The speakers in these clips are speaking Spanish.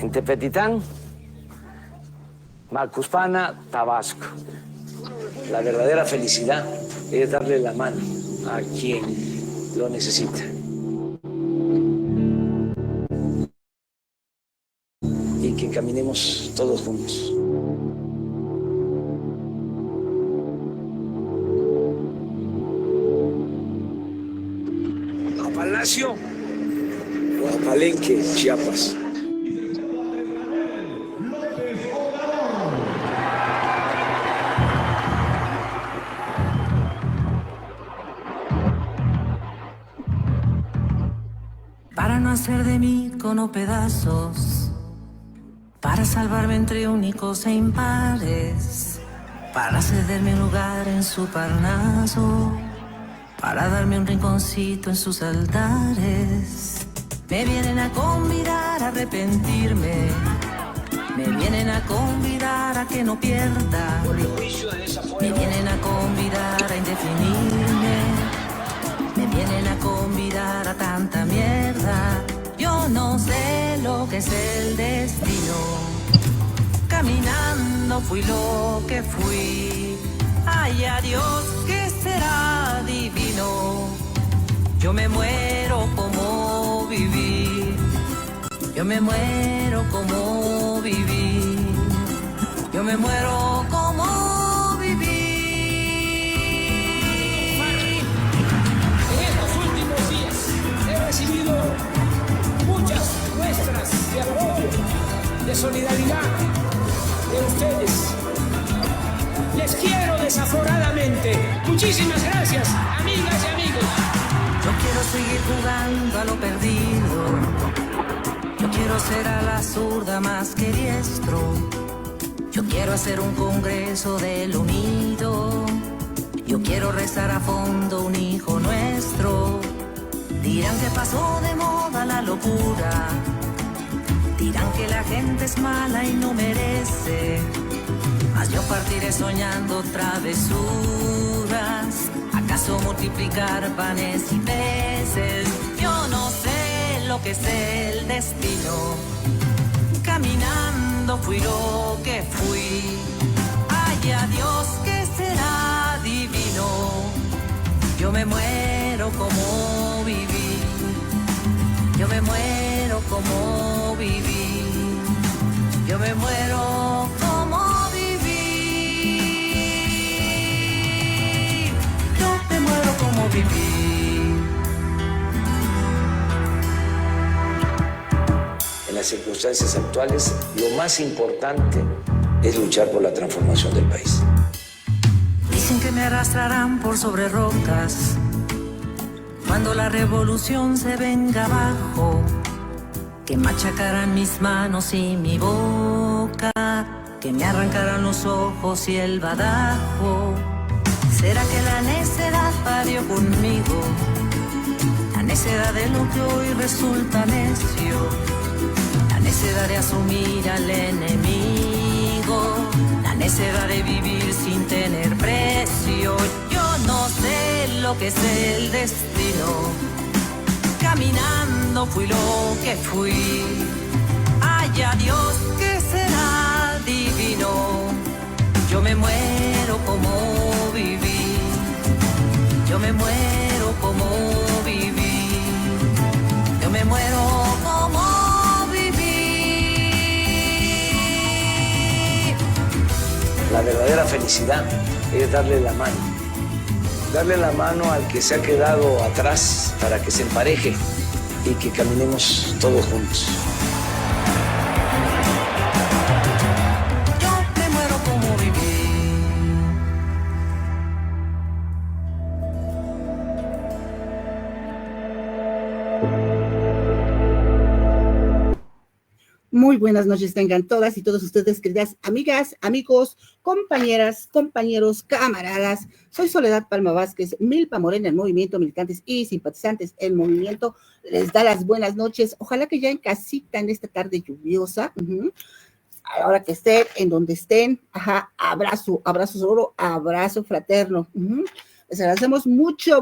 en Tepetitán, Macuspana, Tabasco. La verdadera felicidad es darle la mano a quien lo necesita. Y que caminemos todos juntos. A Palacio o a Palenque, Chiapas. Para no hacer de mí cono pedazos, para salvarme entre únicos e impares, para cederme un lugar en su Parnaso, para darme un rinconcito en sus altares. Me vienen a convidar a arrepentirme, me vienen a convidar a que no pierda, me vienen a convidar a indefinirme, me vienen a convidar a tanta mierda. Yo no sé lo que es el destino. Caminando fui lo que fui. Ay, adiós, que será divino. Yo me muero como viví. Yo me muero como viví. Yo me muero como viví. He recibido muchas muestras de apoyo, de solidaridad de ustedes. Les quiero desaforadamente. Muchísimas gracias, amigas y amigos. Yo quiero seguir jugando a lo perdido. Yo quiero ser a la zurda más que diestro. Yo quiero hacer un congreso del unido. Yo quiero rezar a fondo un hijo nuestro. Dirán que pasó de moda la locura. Dirán que la gente es mala y no merece. Mas yo partiré soñando travesuras. ¿Acaso multiplicar panes y peces? Yo no sé lo que es el destino. Caminando fui lo que fui. Ay, adiós, que será divino. Yo me muero como viví. Yo me muero como viví. Yo me muero como viví. Yo me muero como viví. En las circunstancias actuales, lo más importante es luchar por la transformación del país. Dicen que me arrastrarán por sobre rocas cuando la revolución se venga abajo, que machacarán mis manos y mi boca, que me arrancarán los ojos y el badajo. ¿Será que la necedad parió conmigo? La necedad de lo que hoy resulta necio, la necedad de asumir al enemigo, la necedad de vivir sin tener precio. Yo no sé lo que es el destino. Caminando fui lo que fui. Ay, adiós, que será divino. Yo me muero como viví. Yo me muero como viví. Yo me muero como viví. La verdadera felicidad es darle la mano. Darle la mano al que se ha quedado atrás para que se empareje y que caminemos todos juntos. Yo me muero como viví. Muy buenas noches tengan todas y todos ustedes, queridas amigas, amigos, compañeras, compañeros, camaradas. Soy Soledad Palma Vázquez, Milpa Morena, el movimiento, militantes y simpatizantes el movimiento. Les da las buenas noches. Ojalá que ya en casita en esta tarde lluviosa. Ahora que estén, en donde estén, abrazo seguro, abrazo fraterno. Les agradecemos mucho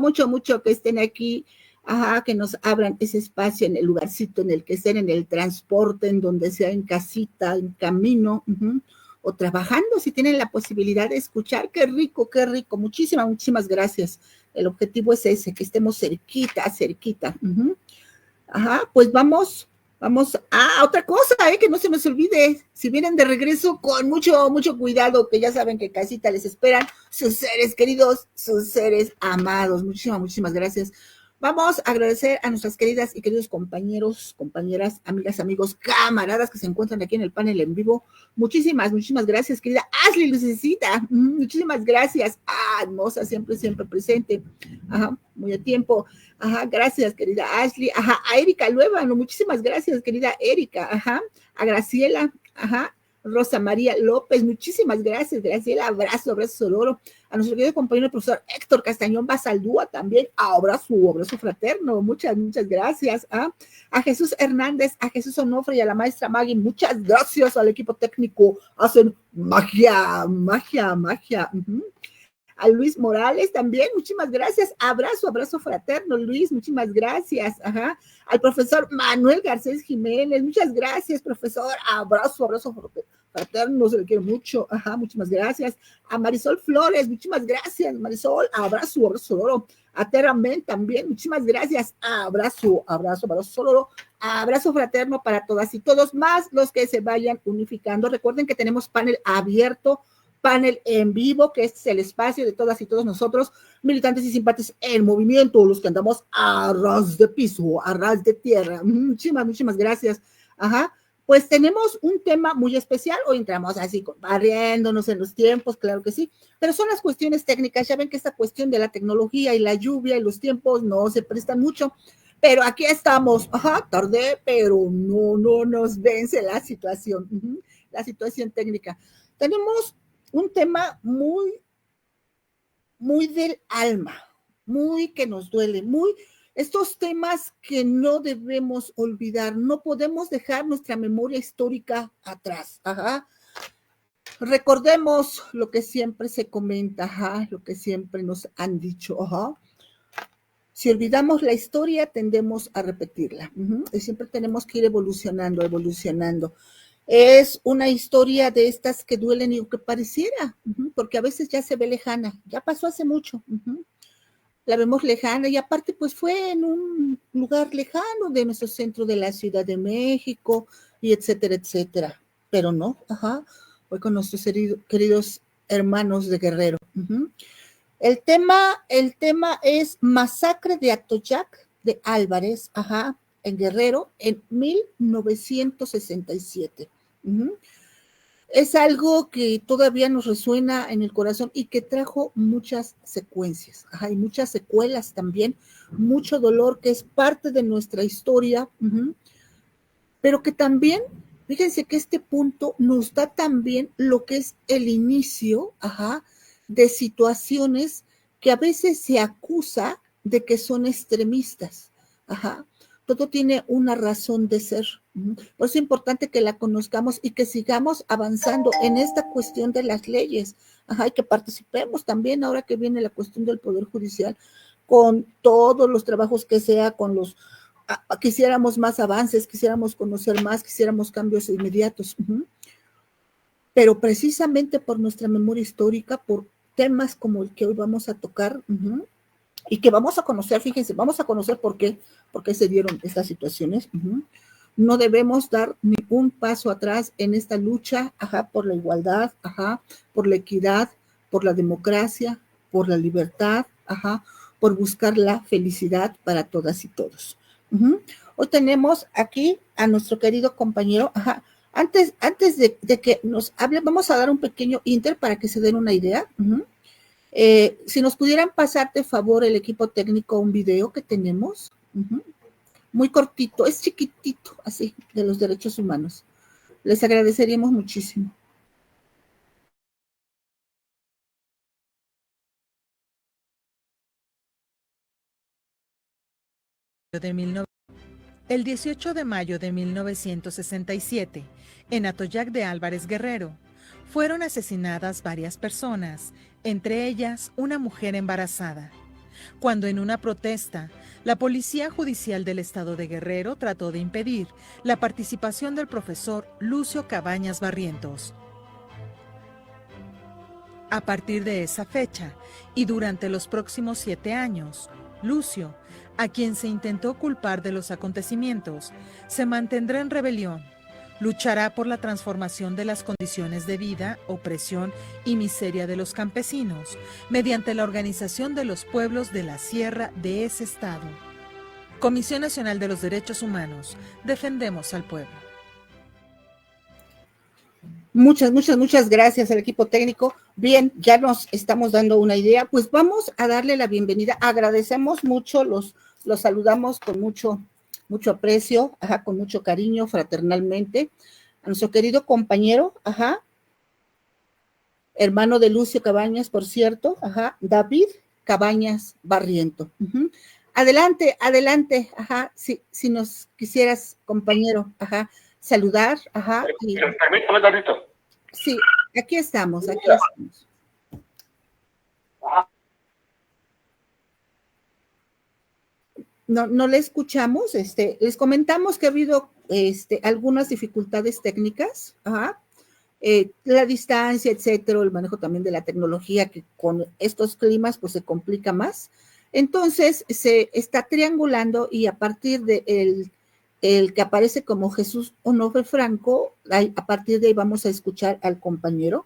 que estén aquí ajá, que nos abran ese espacio en el lugarcito en el que estén, en el transporte, en donde sea, en casita, en camino, o trabajando, si tienen la posibilidad de escuchar. Qué rico, qué rico. Muchísimas gracias. El objetivo es ese, que estemos cerquita, cerquita. Ajá, pues vamos a otra cosa, que no se nos olvide. Si vienen de regreso, con mucho cuidado, que ya saben que casita les esperan sus seres queridos, sus seres amados. Muchísimas gracias. Vamos a agradecer a nuestras queridas y queridos compañeros, compañeras, amigas, amigos, camaradas que se encuentran aquí en el panel en vivo. Muchísimas gracias, querida Ashley Lucecita. Muchísimas gracias. Hermosa, siempre presente. Ajá, muy a tiempo. Ajá, gracias, querida Ashley. Ajá, a Erika Luevano, muchísimas gracias, querida Erika. Ajá, a Graciela. Ajá, Rosa María López, muchísimas gracias, Graciela. Abrazo sonoro. A nuestro querido compañero el profesor Héctor Castañón Basaldúa también, abrazo fraterno, muchas gracias. A Jesús Hernández, a Jesús Onofre y a la maestra Maggie, muchas gracias al equipo técnico, hacen magia. A Luis Morales también, muchísimas gracias, abrazo fraterno, Luis, muchísimas gracias. Ajá. Al profesor Manuel Garcés Jiménez, muchas gracias, profesor, abrazo fraterno, se le quiere mucho. Ajá, muchísimas gracias. A Marisol Flores, muchísimas gracias, Marisol, abrazo oro. A Terra Men también, muchísimas gracias, abrazo oro. Abrazo fraterno para todas y todos, más los que se vayan unificando. Recuerden que tenemos panel abierto, panel en vivo, que este es el espacio de todas y todos nosotros, militantes y simpatizantes en movimiento, los que andamos a ras de piso, a ras de tierra. Muchísimas gracias. Ajá. Pues tenemos un tema muy especial. Hoy entramos así, barriéndonos en los tiempos, claro que sí, pero son las cuestiones técnicas. Ya ven que esta cuestión de la tecnología y la lluvia y los tiempos no se prestan mucho, pero aquí estamos. Ajá, tarde, pero no nos vence la situación, la situación técnica. Tenemos un tema muy del alma, muy que nos duele, estos temas que no debemos olvidar, no podemos dejar nuestra memoria histórica atrás. Ajá. Recordemos lo que siempre se comenta, ajá, lo que siempre nos han dicho. Ajá. Si olvidamos la historia, tendemos a repetirla. Y siempre tenemos que ir evolucionando. Es una historia de estas que duelen y que pareciera, porque a veces ya se ve lejana, ya pasó hace mucho. La vemos lejana y aparte pues fue en un lugar lejano de nuestro centro de la Ciudad de México y etcétera, pero no, hoy con nuestros queridos hermanos de Guerrero. El tema es Masacre de Atoyac de Álvarez, en Guerrero, en 1967. Es algo que todavía nos resuena en el corazón y que trajo muchas secuencias, y muchas secuelas también, mucho dolor que es parte de nuestra historia, pero que también, fíjense que este punto nos da también lo que es el inicio, de situaciones que a veces se acusa de que son extremistas, todo tiene una razón de ser. Por eso es importante que la conozcamos y que sigamos avanzando en esta cuestión de las leyes. Y que participemos también ahora que viene la cuestión del Poder Judicial, con todos los trabajos que sea, quisiéramos más avances, quisiéramos conocer más, quisiéramos cambios inmediatos. Pero precisamente por nuestra memoria histórica, por temas como el que hoy vamos a tocar, y que vamos a conocer, fíjense, vamos a conocer por qué se dieron estas situaciones. No debemos dar ningún paso atrás en esta lucha, por la igualdad, por la equidad, por la democracia, por la libertad, por buscar la felicidad para todas y todos. Hoy tenemos aquí a nuestro querido compañero, antes de que nos hable, vamos a dar un pequeño inter para que se den una idea. Si nos pudieran pasar de favor el equipo técnico un video que tenemos, muy cortito, es chiquitito, así, de los derechos humanos. Les agradeceríamos muchísimo. El 18 de mayo de 1967, en Atoyac de Álvarez, Guerrero, fueron asesinadas varias personas, entre ellas una mujer embarazada. cuando en una protesta, la Policía Judicial del Estado de Guerrero trató de impedir la participación del profesor Lucio Cabañas Barrientos. A partir de esa fecha y durante los próximos 7 años, Lucio, a quien se intentó culpar de los acontecimientos, se mantendrá en rebelión, luchará por la transformación de las condiciones de vida, opresión y miseria de los campesinos, mediante la organización de los pueblos de la sierra de ese estado. Comisión Nacional de los Derechos Humanos, defendemos al pueblo. Muchas gracias al equipo técnico. Bien, ya nos estamos dando una idea, pues vamos a darle la bienvenida. Agradecemos mucho, los saludamos con mucho aprecio, con mucho cariño, fraternalmente, a nuestro querido compañero, hermano de Lucio Cabañas, por cierto, David Cabañas Barriento. Adelante, si nos quisieras, compañero, saludar, Permítame tantito. Sí, aquí estamos. No le escuchamos, les comentamos que ha habido algunas dificultades técnicas, la distancia, etcétera, el manejo también de la tecnología, que con estos climas pues se complica más. Entonces se está triangulando y a partir de el que aparece como Jesús Onofre Franco, a partir de ahí vamos a escuchar al compañero.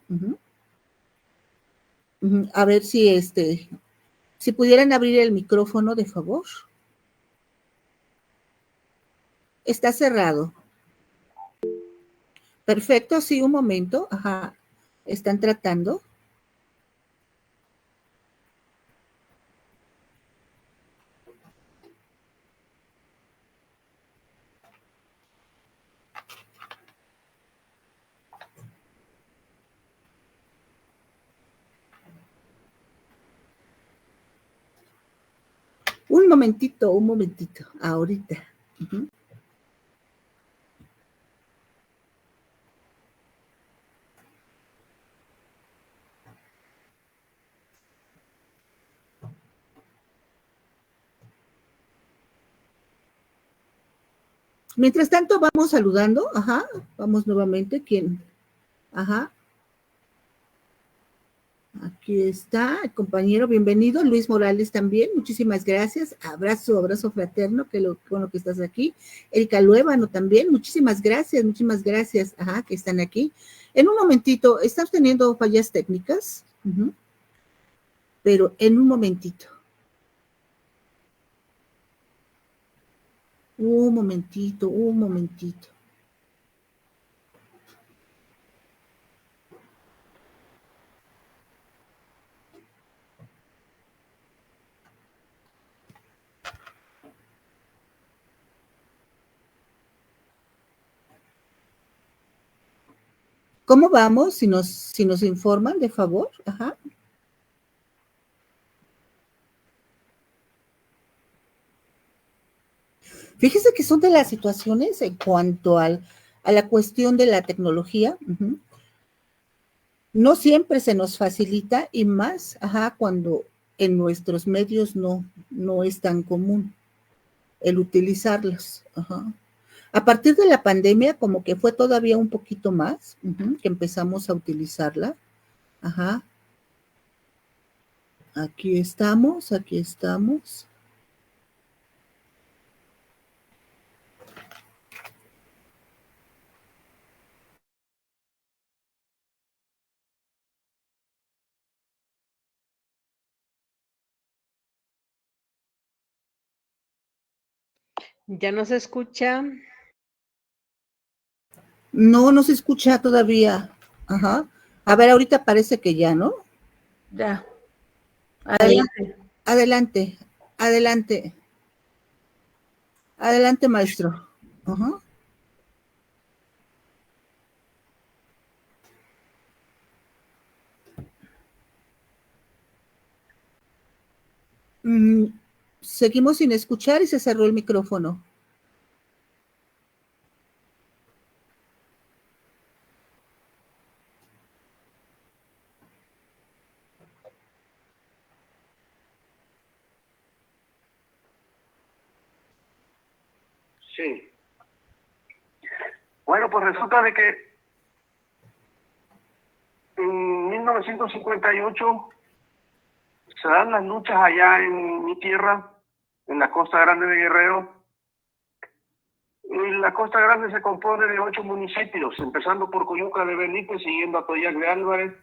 A ver si pudieran abrir el micrófono, de favor. Está cerrado. Perfecto, sí, un momento. Están tratando. Un momentito, ahorita. Mientras tanto, vamos saludando, vamos nuevamente, ¿quién? Aquí está el compañero, bienvenido, Luis Morales también, muchísimas gracias, abrazo fraterno, bueno que estás aquí, Erika Luébano también, muchísimas gracias, que están aquí. En un momentito, estamos teniendo fallas técnicas, pero en un momentito. Un momentito. ¿Cómo vamos? Si nos informan, de favor. Fíjese que son de las situaciones en cuanto a la cuestión de la tecnología. No siempre se nos facilita y más, cuando en nuestros medios no es tan común el utilizarlos. A partir de la pandemia, como que fue todavía un poquito más, que empezamos a utilizarla. Aquí estamos. ¿Ya no se escucha? No se escucha todavía. A ver, ahorita parece que ya, ¿no? Ya. Adelante. Adelante, maestro. Seguimos sin escuchar y se cerró el micrófono. Bueno, pues resulta de que en 1958 se dan las luchas allá en mi tierra, en la Costa Grande de Guerrero. Y la Costa Grande se compone de 8 municipios, empezando por Coyuca de Benítez, siguiendo a Toyac de Álvarez,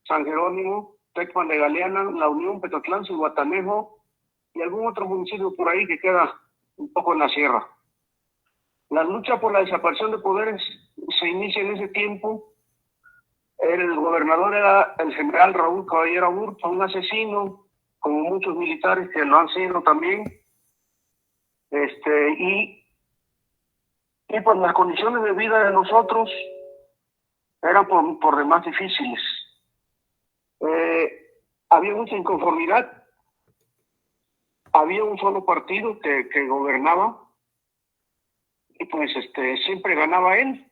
San Jerónimo, Tecpan de Galeana, La Unión, Petatlán, Cihuatanejo y algún otro municipio por ahí que queda un poco en la sierra. La lucha por la desaparición de poderes se inicia en ese tiempo. El gobernador era el general Raúl Caballero Aburto, un asesino, como muchos militares que lo han sido también. Y pues las condiciones de vida de nosotros eran por demás difíciles. Había mucha inconformidad. Había un solo partido que gobernaba y pues siempre ganaba él,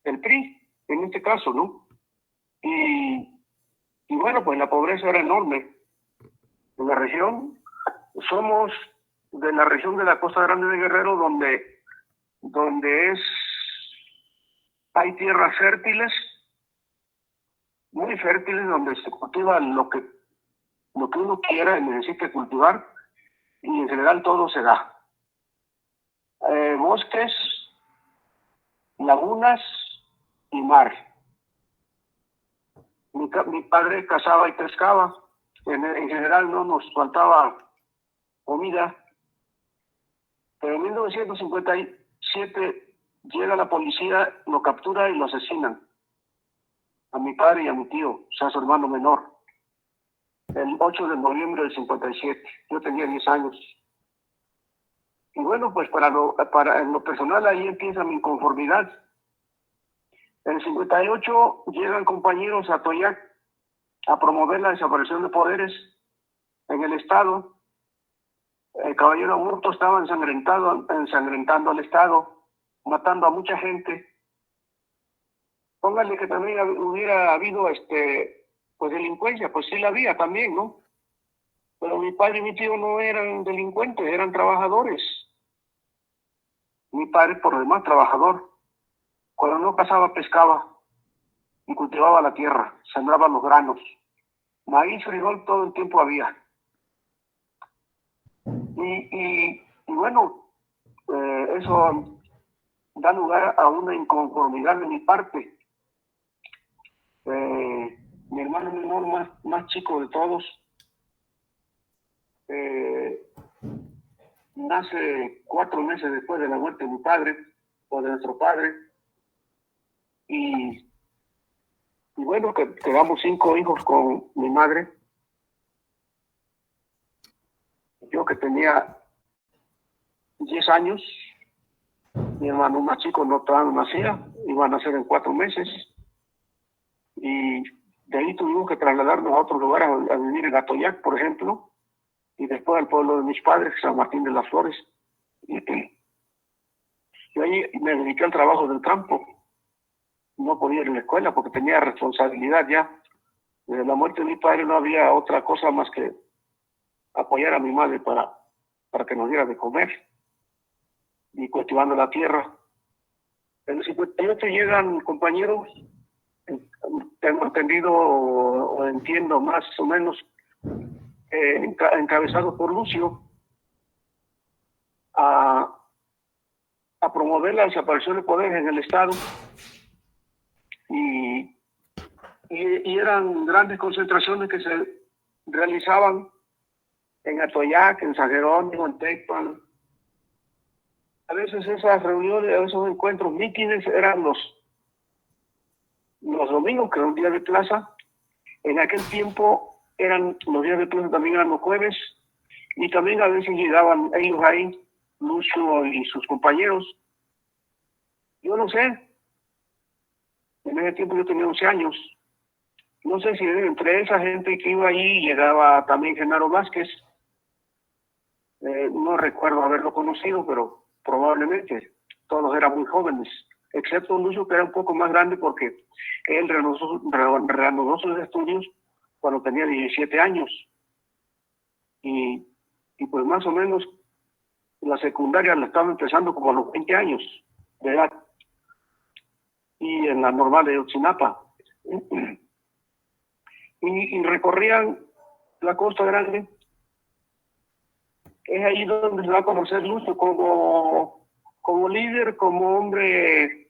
el PRI, en este caso, ¿no? Y bueno, pues la pobreza era enorme. En la región, somos de la región de la Costa Grande de Guerrero, donde hay tierras fértiles, muy fértiles, donde se cultiva lo que uno quiera y necesite cultivar, y en general todo se da. Bosques, lagunas y mar. Mi padre cazaba y pescaba. En general no nos faltaba comida. Pero en 1957 llega la policía, lo captura y lo asesinan. A mi padre y a mi tío, o sea, su hermano menor. El 8 de noviembre del 57. Yo tenía 10 años. Y bueno, pues en lo personal ahí empieza mi inconformidad. En el 58 llegan compañeros a Toyac a promover la desaparición de poderes en el Estado. El caballero Aburto estaba ensangrentando al Estado, matando a mucha gente. Póngale que también hubiera habido pues delincuencia, pues sí la había también, ¿no? Pero mi padre y mi tío no eran delincuentes, eran trabajadores. Mi padre, por lo demás, trabajador. Cuando no cazaba, pescaba y cultivaba la tierra, sembraba los granos. Maíz, frijol, todo el tiempo había. Y bueno, eso da lugar a una inconformidad de mi parte. Mi hermano menor, más chico de todos, nace 4 meses después de la muerte de mi padre, o de nuestro padre, y bueno, que quedamos 5 hijos con mi madre. Yo que tenía 10 años, mi hermano más chico no nacía, iba a nacer en 4 meses, y de ahí tuvimos que trasladarnos a otro lugar a vivir en Atoyac, por ejemplo, y después al pueblo de mis padres, San Martín de las Flores. Yo ahí me dediqué al trabajo del campo. No podía ir a la escuela porque tenía responsabilidad ya. Desde la muerte de mi padre no había otra cosa más que apoyar a mi madre para que nos diera de comer y cultivando la tierra. En el 58 llegan compañeros, tengo entendido o entiendo más o menos, encabezados por Lucio, a promover la desaparición de poderes en el Estado. Y eran grandes concentraciones que se realizaban en Atoyac, en San Jerónimo, en Tecpan. A veces esas reuniones, esos encuentros, mítines, eran los domingos, que era un día de plaza. En aquel tiempo los días de plaza también eran los jueves, y también a veces llegaban ellos ahí, Lucio y sus compañeros. Yo no sé, en ese tiempo yo tenía 11 años. No sé si entre esa gente que iba allí llegaba también Genaro Vázquez. No recuerdo haberlo conocido, pero probablemente todos eran muy jóvenes, excepto Lucio, que era un poco más grande porque él reanudó sus estudios cuando tenía 17 años. Y pues más o menos la secundaria la estaba empezando como a los 20 años de edad. y en la normal de Ayotzinapa. Y recorrían la Costa Grande. Es ahí donde se va a conocer Lucio como líder, como hombre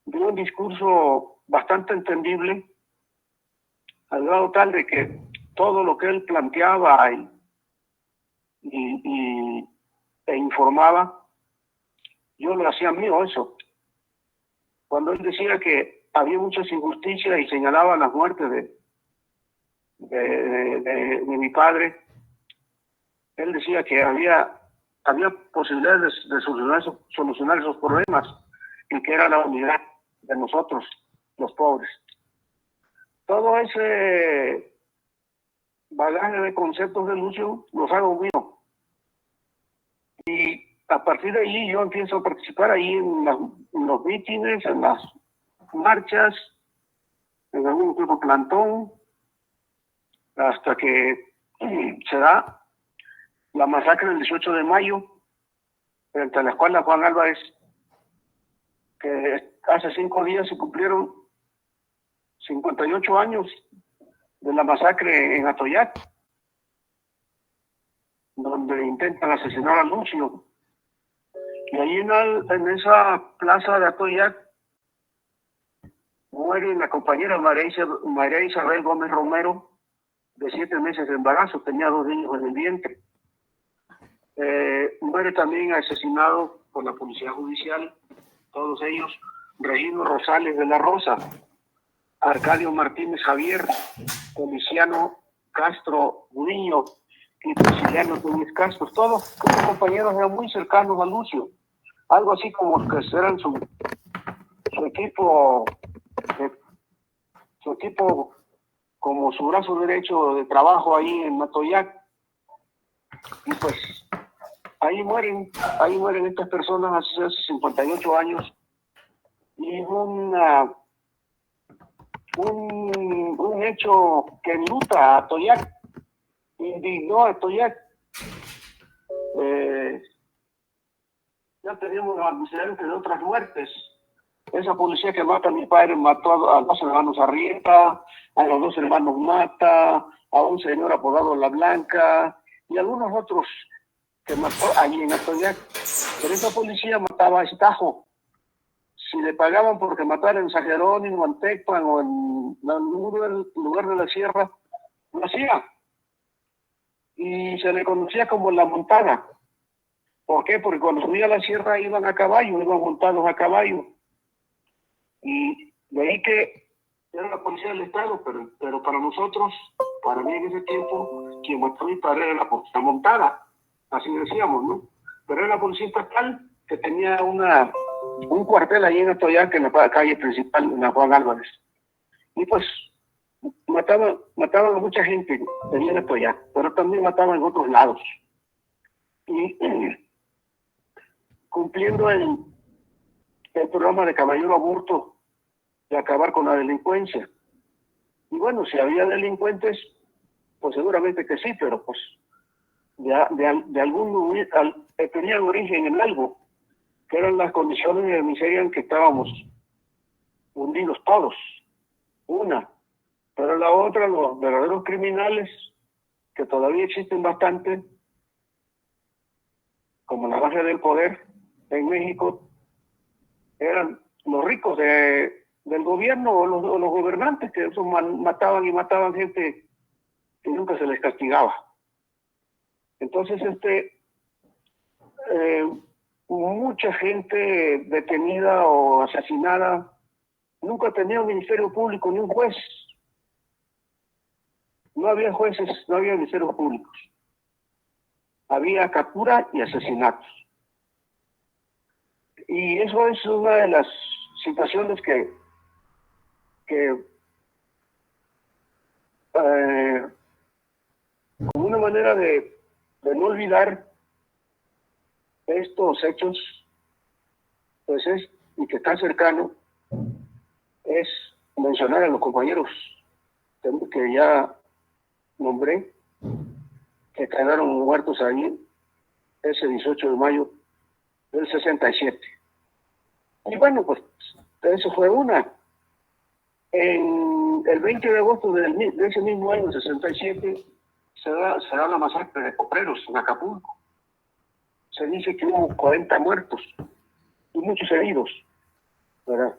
de un discurso bastante entendible, al grado tal de que todo lo que él planteaba e informaba, yo lo hacía mío eso. Cuando él decía que había muchas injusticias y señalaba las muertes de mi padre, él decía que había posibilidades de solucionar esos problemas y que era la unidad de nosotros, los pobres. Todo ese bagaje de conceptos de Lucio los hago mío. Y a partir de ahí yo empiezo a participar ahí en los mítines, en las marchas, en algún tipo de plantón, hasta que se da la masacre del 18 de mayo frente a la escuela Juan Álvarez, que hace 5 días se cumplieron 58 años de la masacre en Atoyac, donde intentan asesinar a Lucio. Y ahí en esa plaza de Atoyac muere la compañera María Isabel Gómez Romero, de 7 meses de embarazo, tenía 2 niños en el vientre. Muere también asesinado por la policía judicial, todos ellos: Regino Rosales de la Rosa, Arcadio Martínez Javier, Feliciano Castro Gudiño y Prisciliano Núñez Castro. Todos los compañeros eran muy cercanos a Lucio, algo así como que eran su equipo como su brazo derecho de trabajo ahí en Atoyac. Y pues ahí mueren estas personas hace 58 años. Y un hecho que enluta a Atoyac, indignó a Atoyac. Ya tenemos antecedentes de otras muertes. Esa policía que mata a mi padre mató a 2 hermanos Arrieta, a los 2 hermanos Mata, a un señor apodado La Blanca y algunos otros que mató allí en Atoyac. Pero esa policía mataba a Estajo. Si le pagaban porque matara en San Jerónimo, en Tecpan o en algún lugar de la sierra, lo hacía. Y se le conocía como La Montada. ¿Por qué? Porque cuando subía a la sierra iban a caballo, iban montados a caballo. Y de ahí que era la policía del Estado, pero para nosotros, para mí en ese tiempo, quien mató a mi padre era la policía montada, así decíamos, ¿no? Pero era la policía estatal que tenía un cuartel ahí en Atoyac, en la calle principal, en la Juan Álvarez. Y pues mataban a mucha gente en Atoyac, pero también mataban en otros lados. Y cumpliendo el programa de Caballero Aburto de acabar con la delincuencia. Y bueno, si había delincuentes, pues seguramente que sí, pero pues tenían origen en algo, que eran las condiciones de miseria en que estábamos hundidos todos. Pero la otra, los verdaderos criminales, que todavía existen bastante, como la base del poder en México, eran los ricos del gobierno o los gobernantes, que eso mataban gente que nunca se les castigaba. Entonces, mucha gente detenida o asesinada nunca tenía un ministerio público ni un juez. No había jueces, no había ministerios públicos. Había captura y asesinatos. Y eso es una de las situaciones que como una manera de no olvidar estos hechos, pues y que está cercano, es mencionar a los compañeros que ya nombré, que quedaron muertos ahí ese 18 de mayo del 67. Y bueno, pues Eso fue una. En el 20 de agosto de ese mismo año, 67, se da la masacre de Copleros en Acapulco. Se dice que hubo 40 muertos y muchos heridos, ¿verdad?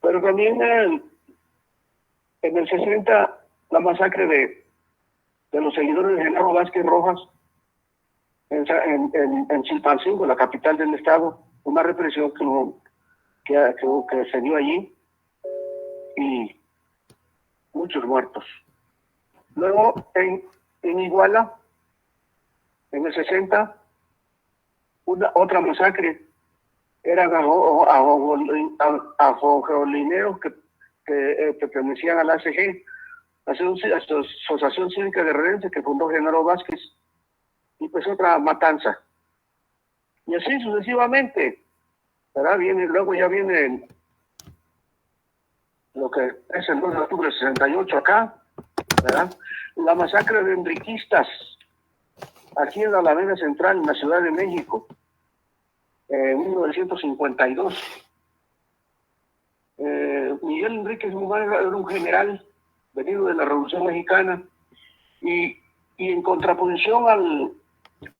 Pero también en el 60, la masacre de los seguidores de Genaro Vázquez Rojas en Chilpancingo, la capital del estado, una represión que se dio allí y muchos muertos. Luego en Iguala, en el 60, otra masacre, eran ajojolineros que pertenecían a la ACG, Asociación Cívica Guerrerense, que fundó Genaro Vázquez, y pues otra matanza. Y así sucesivamente, ¿verdad? Luego ya viene lo que es el 2 de octubre del 68 acá, ¿verdad? La masacre de enriquistas, aquí en la Alameda Central, en la Ciudad de México, en 1952. Miguel Enríquez Guzmán era un general venido de la Revolución Mexicana y en contraposición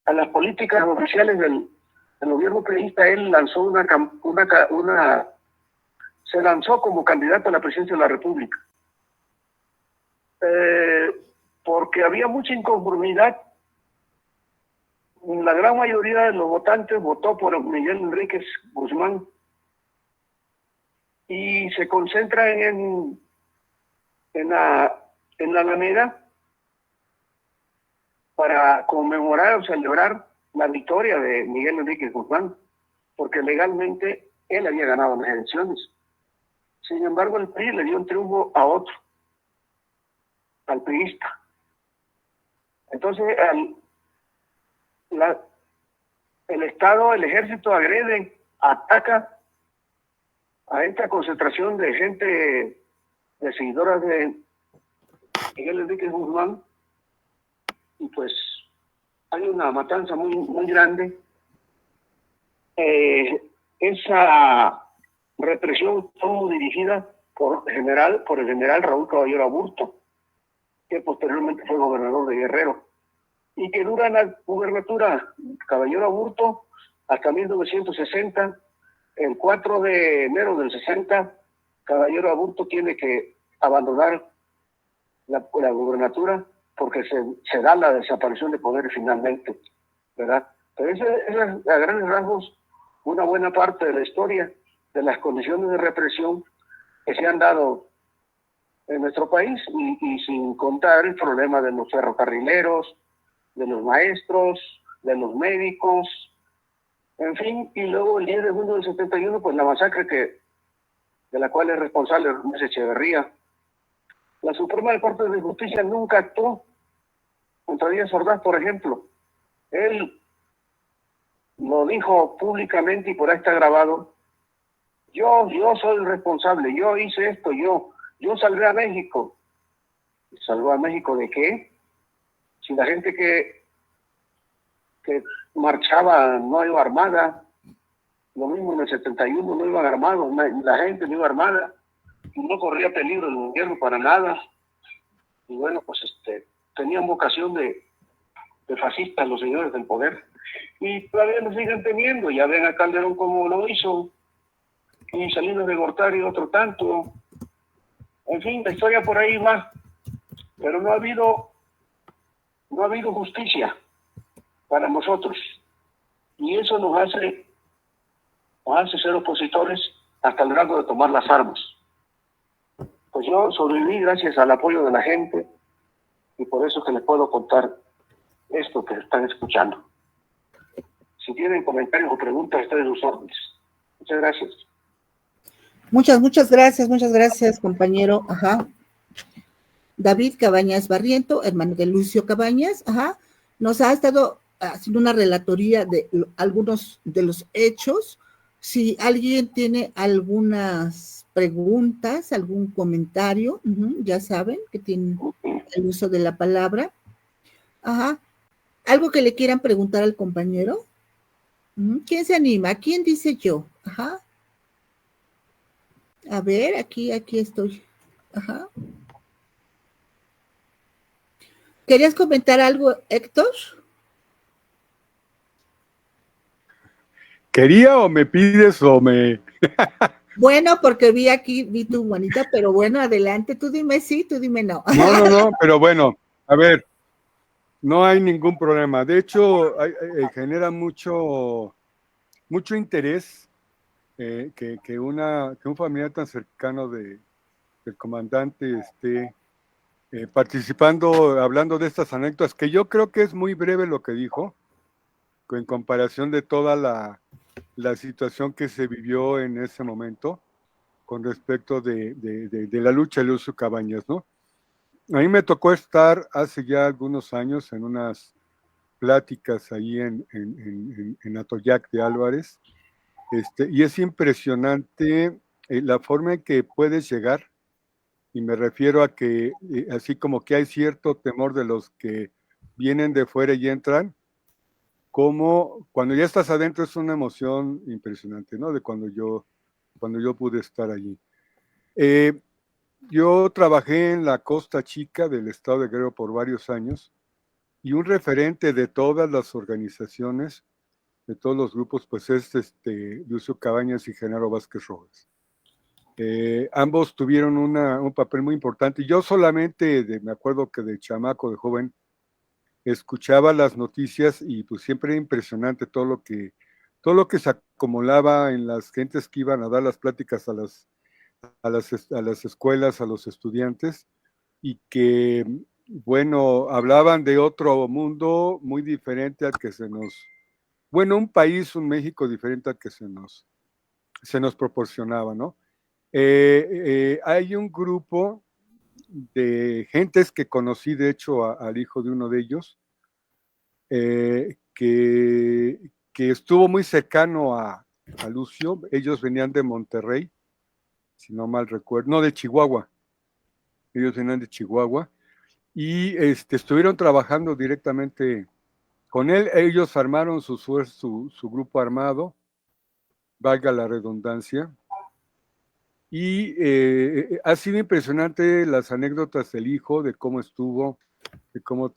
a las políticas oficiales del gobierno priista, él lanzó se lanzó como candidato a la presidencia de la República. Porque había mucha inconformidad. La gran mayoría de los votantes votó por Miguel Enríquez Guzmán y se concentran en la Alameda para conmemorar o celebrar la victoria de Miguel Enríquez Guzmán, porque legalmente él había ganado las elecciones. Sin embargo, el PRI le dio un triunfo a otro, al priista. Entonces, el Estado, el ejército agrede, ataca a esta concentración de gente, de seguidoras de Miguel Enríquez Guzmán, y pues hay una matanza muy, muy grande. Esa represión estuvo dirigida por el general Raúl Caballero Aburto, que posteriormente fue gobernador de Guerrero, y que dura en la gubernatura Caballero Aburto hasta 1960. El 4 de enero del 60, Caballero Aburto tiene que abandonar la gubernatura porque se da la desaparición de poder finalmente, ¿verdad? Pero esa es a grandes rasgos una buena parte de la historia de las condiciones de represión que se han dado en nuestro país, y sin contar el problema de los ferrocarrileros, de los maestros, de los médicos, en fin. Y luego el 10 de junio del 71, pues la masacre de la cual es responsable Ernesto Echeverría. La Suprema Corte de Justicia nunca actuó contra Díaz Ordaz, por ejemplo. Él lo dijo públicamente y por ahí está grabado: yo soy el responsable, yo hice esto, yo salvé a México. ¿Salvó a México de qué? Si la gente que marchaba no iba armada, lo mismo en el 71 no iban armados, la gente no iba armada, no corría peligro el gobierno para nada. Y bueno, pues tenían vocación de fascistas los señores del poder, y todavía lo siguen teniendo. Ya ven a Calderón como lo hizo, y Salinas de Gortari otro tanto. En fin, la historia por ahí va, pero no ha habido justicia para nosotros, y eso nos hace ser opositores hasta el grado de tomar las armas. Pues yo sobreviví gracias al apoyo de la gente, y por eso que les puedo contar esto que están escuchando. Si tienen comentarios o preguntas, estoy en sus órdenes. Muchas gracias. Muchas gracias, compañero. Ajá. David Cabañas Barriento, hermano de Lucio Cabañas, ajá, nos ha estado haciendo una relatoría de algunos de los hechos. Si alguien tiene algunas preguntas, algún comentario, ya saben que tienen el uso de la palabra. Ajá. ¿Algo que le quieran preguntar al compañero? ¿Quién se anima? ¿Quién dice yo? Ajá. A ver, aquí estoy. Ajá. ¿Querías comentar algo, Héctor? ¿Quería o me pides o me...? Bueno, porque vi tu manita, pero bueno, adelante, tú dime sí, tú dime no. No, pero bueno, a ver, no hay ningún problema. De hecho, genera mucho interés que un familiar tan cercano del comandante esté participando, hablando de estas anécdotas, que yo creo que es muy breve lo que dijo, en comparación de toda la situación que se vivió en ese momento con respecto de la lucha de Lucio Cabañas, ¿no? A mí me tocó estar hace ya algunos años en unas pláticas ahí en Atoyac de Álvarez, y es impresionante la forma en que puedes llegar, y me refiero a que así como que hay cierto temor de los que vienen de fuera y entran, como cuando ya estás adentro es una emoción impresionante, ¿no? De cuando yo pude estar allí. Yo trabajé en la Costa Chica del estado de Guerrero por varios años, y un referente de todas las organizaciones, de todos los grupos, pues es Lucio Cabañas y Genaro Vázquez Rojas. Ambos tuvieron un papel muy importante. Yo solamente, me acuerdo que de chamaco, de joven, escuchaba las noticias y pues siempre era impresionante todo lo que se acumulaba en las gentes que iban a dar las pláticas a las escuelas, a los estudiantes, y que, bueno, hablaban de otro mundo muy diferente al que un país, un México diferente al que se nos proporcionaba, ¿no? Hay un grupo de gentes que conocí, de hecho, al hijo de uno de ellos, que estuvo muy cercano a Lucio. Ellos venían de Monterrey, si no mal recuerdo, no, de Chihuahua. Ellos venían de Chihuahua y estuvieron trabajando directamente con él. Ellos armaron su grupo armado, valga la redundancia, y ha sido impresionante las anécdotas del hijo, de cómo estuvo, de cómo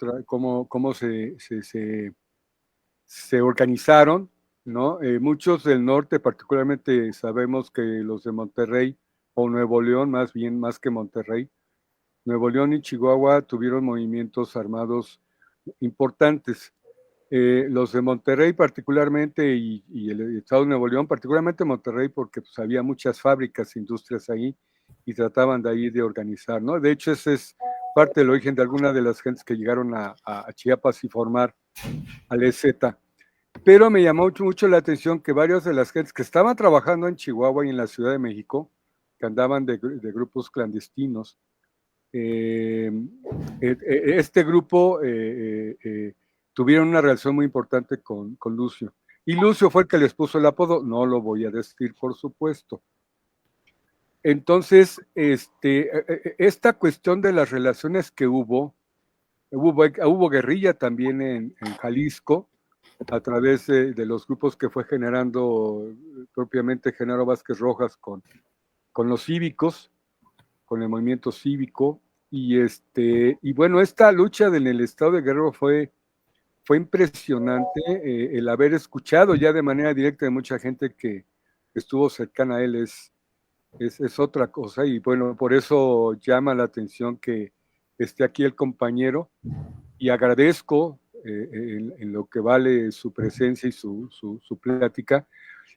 se organizaron, ¿no? Muchos del norte, particularmente sabemos que los de Monterrey, o Nuevo León, más que Monterrey, Nuevo León y Chihuahua tuvieron movimientos armados importantes. Los de Monterrey particularmente y el estado de Nuevo León, particularmente Monterrey, porque pues, había muchas fábricas, industrias ahí, y trataban de ahí de organizar, ¿no? De hecho, ese es parte del origen de algunas de las gentes que llegaron a Chiapas y formar al EZ. Pero me llamó mucho la atención que varias de las gentes que estaban trabajando en Chihuahua y en la Ciudad de México, que andaban de grupos clandestinos, este grupo tuvieron una relación muy importante con Lucio. Y Lucio fue el que les puso el apodo, no lo voy a decir, por supuesto. Entonces, esta cuestión de las relaciones que hubo guerrilla también en Jalisco, a través de los grupos que fue generando propiamente Genaro Vázquez Rojas con los cívicos, con el movimiento cívico, y bueno, esta lucha en el estado de Guerrero fue impresionante. El haber escuchado ya de manera directa de mucha gente que estuvo cercana a él es otra cosa, y bueno, por eso llama la atención que esté aquí el compañero, y agradezco en lo que vale su presencia y su plática,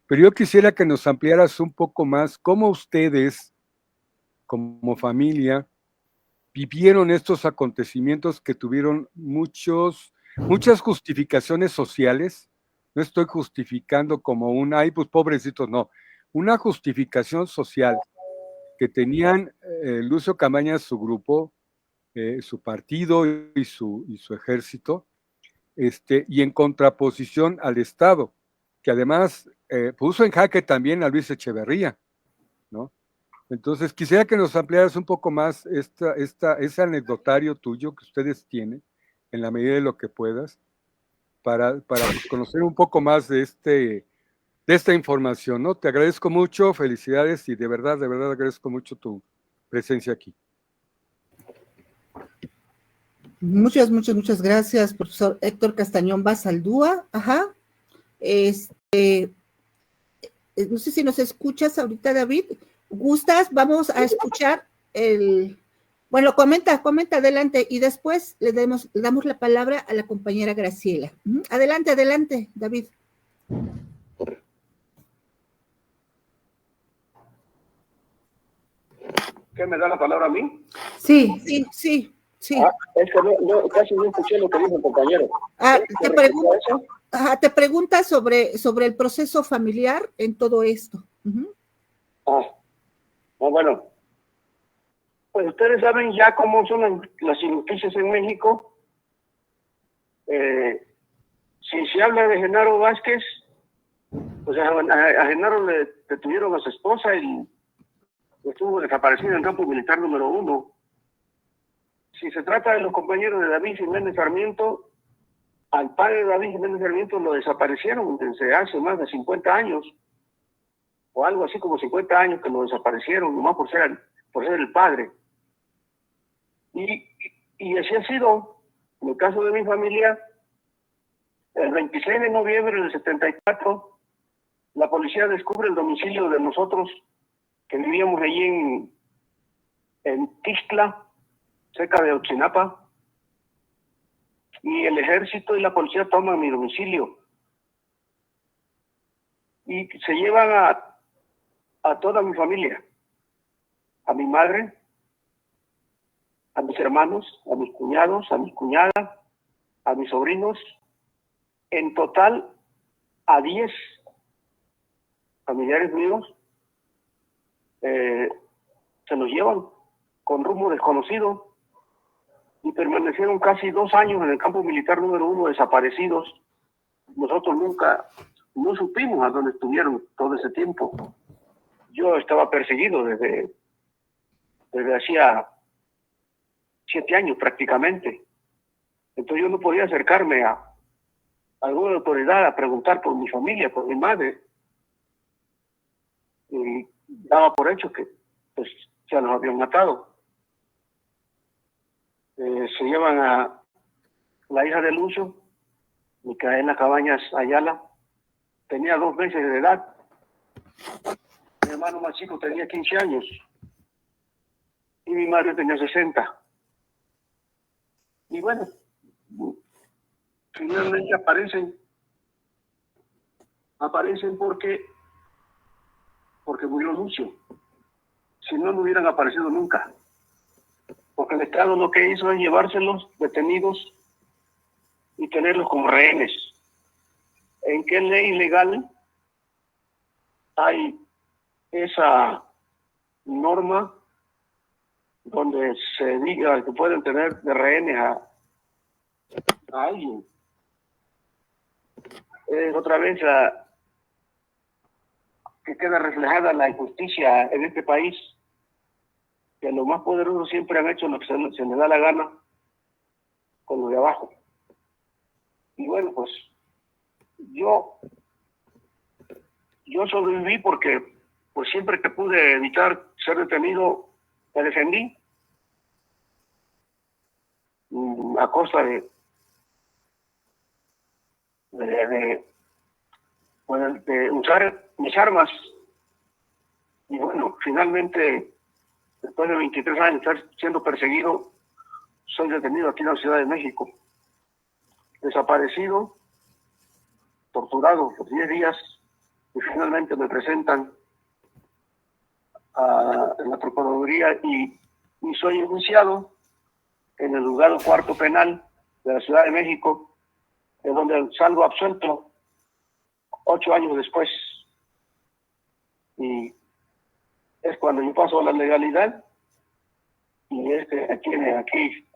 pero yo quisiera que nos ampliaras un poco más cómo ustedes, como familia, vivieron estos acontecimientos que tuvieron muchas justificaciones sociales. No estoy justificando como ay, pues pobrecitos, no. Una justificación social que tenían Lucio Cabañas, su grupo, su partido y su ejército, y en contraposición al Estado, que además puso en jaque también a Luis Echeverría, ¿no? Entonces, quisiera que nos ampliaras un poco más ese anecdotario tuyo que ustedes tienen, en la medida de lo que puedas, para conocer un poco más de esta información, ¿no? Te agradezco mucho, felicidades y de verdad agradezco mucho tu presencia aquí. Muchas gracias, profesor Héctor Castañón Basaldúa. Ajá. No sé si nos escuchas ahorita, David. ¿Gustas? Vamos a escuchar Bueno, comenta adelante y después le damos la palabra a la compañera Graciela. Adelante, David. ¿Qué me da la palabra a mí? Sí. Es que no, casi no escuché lo que dijo el compañero. Te pregunta sobre el proceso familiar en todo esto. Bueno, pues ustedes saben ya cómo son las noticias en México. Si se habla de Genaro Vázquez, pues a Genaro le detuvieron a su esposa y estuvo desaparecido en el campo militar número 1. Si se trata de los compañeros de David Jiménez Sarmiento, al padre de David Jiménez Sarmiento lo desaparecieron desde hace más de 50 años, o algo así como 50 años que lo desaparecieron, nomás por ser el padre. Y así ha sido. En el caso de mi familia, el 26 de noviembre del 74, la policía descubre el domicilio de nosotros, que vivíamos allí en Tixtla, cerca de Ochinapa, y el ejército y la policía toman mi domicilio y se llevan a toda mi familia, a mi madre, a mis hermanos, a mis cuñados, a mis cuñadas, a mis sobrinos, en total a 10 familiares míos. Se los llevan con rumbo desconocido y permanecieron casi 2 años en el campo militar número 1 desaparecidos. Nosotros no supimos a dónde estuvieron todo ese tiempo. Yo estaba perseguido desde hacía 7 años prácticamente. Entonces yo no podía acercarme a alguna autoridad a preguntar por mi familia, por mi madre. Y daba por hecho que pues ya nos habían matado. Se llevan a la hija de Lucio, Micaela Cabañas Ayala, tenía 2 meses de edad. Mi hermano más chico tenía 15 años y mi madre tenía 60. Y bueno, finalmente aparecen porque murió Lucio. Si no hubieran aparecido nunca. Porque el Estado lo que hizo es llevárselos detenidos y tenerlos como rehenes. ¿En qué ley legal hay esa norma donde se diga que pueden tener de rehenes a alguien? Otra vez que queda reflejada la injusticia en este país, que los más poderosos siempre han hecho lo que se les da la gana con los de abajo. Y bueno, pues yo sobreviví porque pues siempre que pude evitar ser detenido, me defendí a costa de usar mis armas. Y bueno, finalmente, después de 23 años de estar siendo perseguido, soy detenido aquí en la Ciudad de México, desaparecido, torturado por 10 días, y finalmente me presentan en la Procuraduría y soy enjuiciado en el juzgado cuarto penal de la Ciudad de México, de donde salgo absuelto 8 años después. Y es cuando yo paso a la legalidad y tiene aquí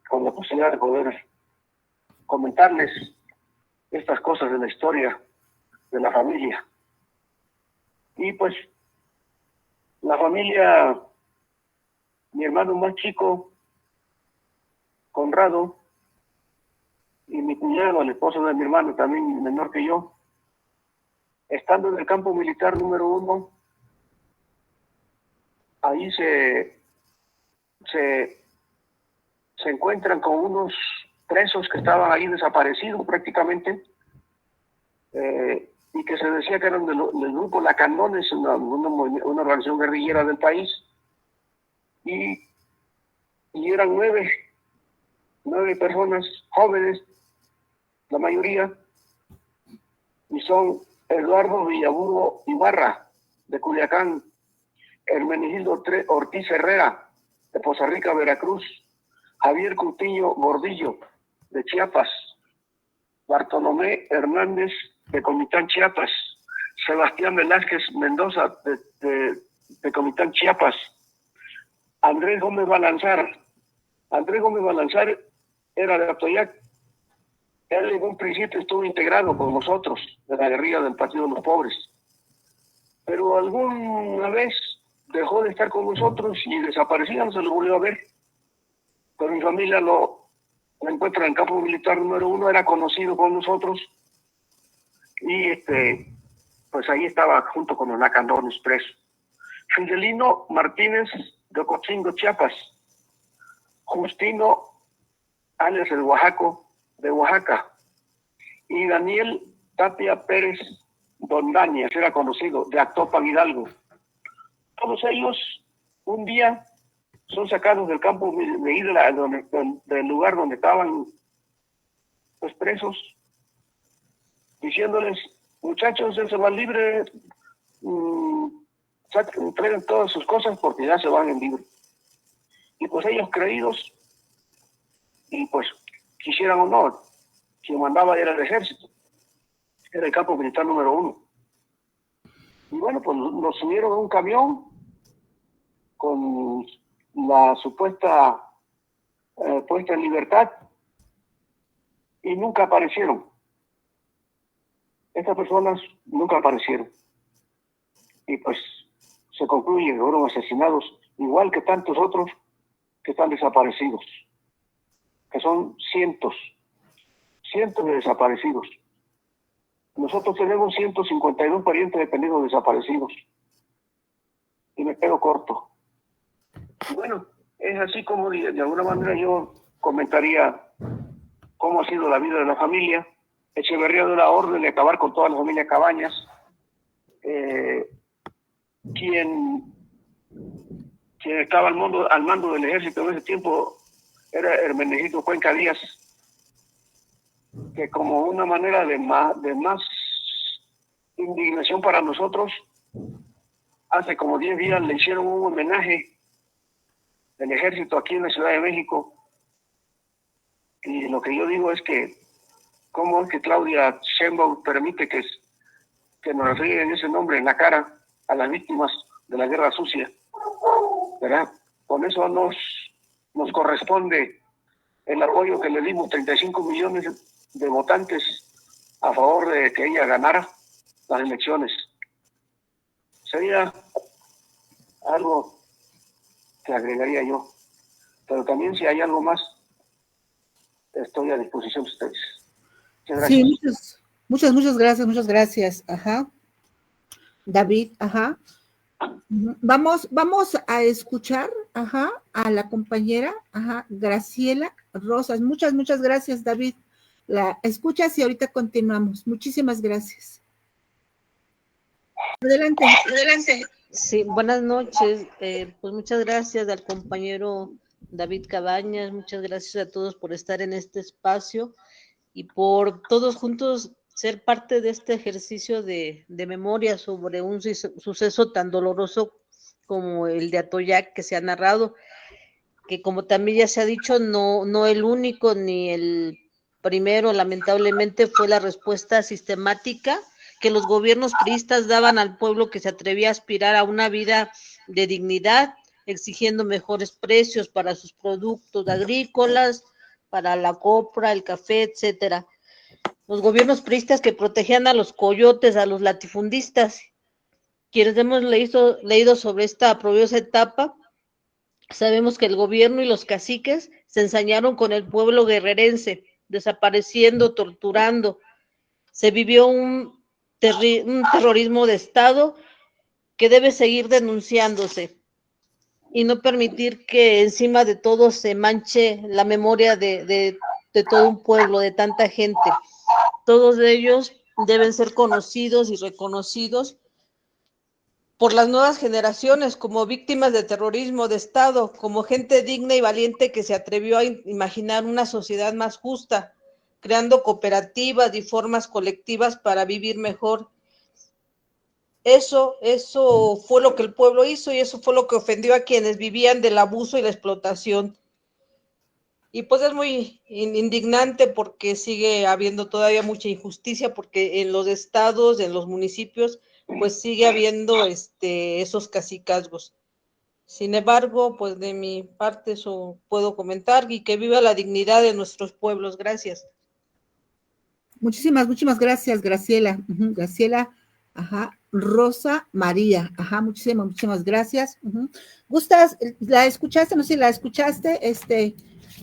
con la posibilidad de poder comentarles estas cosas de la historia de la familia. Y pues la familia, mi hermano más chico, Conrado, y mi cuñado, el esposo de mi hermano, también menor que yo, Estando en el campo militar número 1, ahí se encuentran con unos presos que estaban ahí desaparecidos prácticamente, y que se decía que eran del grupo Lacandones, una organización guerrillera del país, y eran nueve personas jóvenes, la mayoría, y son Eduardo Villaburgo Ibarra, de Culiacán, Hermenegildo Ortiz Herrera, de Poza Rica, Veracruz, Javier Coutinho Gordillo, de Chiapas, Bartolomé Hernández, de Comitán, Chiapas, Sebastián Velázquez Mendoza, de Comitán, Chiapas, Andrés Gómez Balanzar. Andrés Gómez Balanzar era de Atoyac. Él en un principio estuvo integrado con nosotros, de la guerrilla del Partido de los Pobres, pero alguna vez dejó de estar con nosotros y desaparecía, no se lo volvió a ver. Pero mi familia lo encuentra en el campo militar número 1, era conocido con nosotros, y pues ahí estaba junto con los Lacandones preso. Fidelino Martínez, de Ocotzingo, Chiapas. Justino alias el Oaxaco, de Oaxaca. Y Daniel Tapia Pérez Dondañas, era conocido, de Actopan, Hidalgo. Todos ellos un día son sacados del campo de Isla, del lugar donde estaban los presos, diciéndoles: muchachos, él se va libre, entreguen todas sus cosas porque ya se van en libre. Y pues ellos, creídos, y pues quisieran o no, quien mandaba era el ejército, era el campo militar número 1. Y bueno, pues nos subieron a un camión con la supuesta puesta en libertad, y nunca aparecieron. Estas personas nunca aparecieron. Y pues se concluye que fueron asesinados, igual que tantos otros que están desaparecidos, que son cientos de desaparecidos. Nosotros tenemos 152 parientes dependidos desaparecidos. Y me quedo corto. Y bueno, es así como de alguna manera yo comentaría cómo ha sido la vida de la familia. Echeverría dio la orden de acabar con toda la familia Cabañas. Quien estaba al mando del ejército en ese tiempo era Hermenegildo Cuenca Díaz, que como una manera de más indignación para nosotros, hace como 10 días le hicieron un homenaje del ejército aquí en la Ciudad de México. Y lo que yo digo es que cómo es que Claudia Sheinbaum permite que nos refrieguen ese nombre en la cara a las víctimas de la guerra sucia, ¿verdad? Con eso nos corresponde el apoyo que le dimos, 35 millones de votantes a favor de que ella ganara las elecciones. Sería algo que agregaría yo, pero también si hay algo más, estoy a disposición de ustedes. Muchas gracias. Sí, muchas gracias. Ajá. David, ajá. Vamos a escuchar, ajá, a la compañera, ajá, Graciela Rosas. Muchas gracias, David. La escuchas y ahorita continuamos. Muchísimas gracias. Adelante. Sí, buenas noches. Pues muchas gracias al compañero David Cabañas, muchas gracias a todos por estar en este espacio y por todos juntos ser parte de este ejercicio de memoria sobre un suceso tan doloroso como el de Atoyac que se ha narrado, que como también ya se ha dicho, no el único ni el primero, lamentablemente fue la respuesta sistemática que los gobiernos priistas daban al pueblo que se atrevía a aspirar a una vida de dignidad, exigiendo mejores precios para sus productos agrícolas, para la copra, el café, etcétera. Los gobiernos priistas que protegían a los coyotes, a los latifundistas. Quienes hemos leído sobre esta aprobiosa etapa, sabemos que el gobierno y los caciques se ensañaron con el pueblo guerrerense, desapareciendo, torturando. Se vivió un un terrorismo de Estado que debe seguir denunciándose y no permitir que encima de todo se manche la memoria de todo un pueblo, de tanta gente. Todos ellos deben ser conocidos y reconocidos por las nuevas generaciones como víctimas de terrorismo de Estado, como gente digna y valiente que se atrevió a imaginar una sociedad más justa, creando cooperativas y formas colectivas para vivir mejor. Eso fue lo que el pueblo hizo y eso fue lo que ofendió a quienes vivían del abuso y la explotación. Y pues es muy indignante porque sigue habiendo todavía mucha injusticia, porque en los estados, en los municipios, pues sigue habiendo esos cacicazgos. Sin embargo, pues de mi parte eso puedo comentar, y que viva la dignidad de nuestros pueblos. Gracias. Muchísimas gracias, Graciela. Graciela, ajá. Rosa María, ajá, muchísimas gracias. ¿Gustas? ¿La escuchaste? No sé si la escuchaste,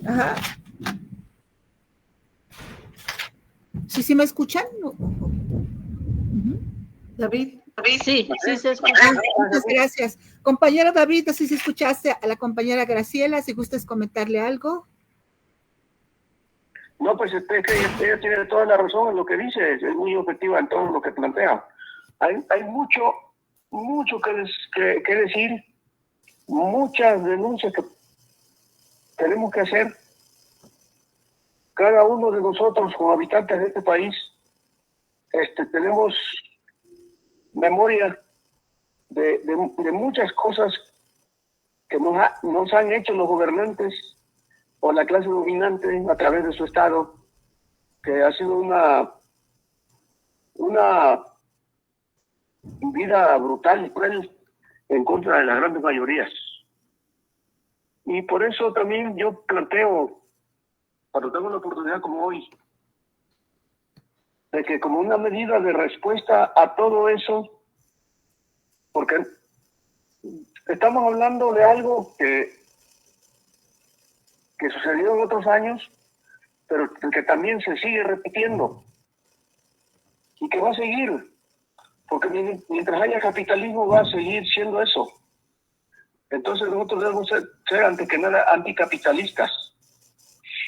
ajá. ¿Sí me escuchan? David. Sí, se escucha. Muchas gracias. Compañero David, no sé si escuchaste a la compañera Graciela, si gustas comentarle algo. No, pues ella tiene toda la razón en lo que dice, es muy objetiva en todo lo que plantea. Hay mucho que decir, muchas denuncias que tenemos que hacer. Cada uno de nosotros, como habitantes de este país, tenemos memoria de muchas cosas que nos han hecho los gobernantes o la clase dominante a través de su Estado, que ha sido una vida brutal y cruel en contra de las grandes mayorías. Y por eso también yo planteo, cuando tengo una oportunidad como hoy, de que como una medida de respuesta a todo eso, porque estamos hablando de algo que sucedió en otros años, pero que también se sigue repitiendo y que va a seguir, porque mientras haya capitalismo va a seguir siendo eso. Entonces nosotros debemos ser antes que nada anticapitalistas,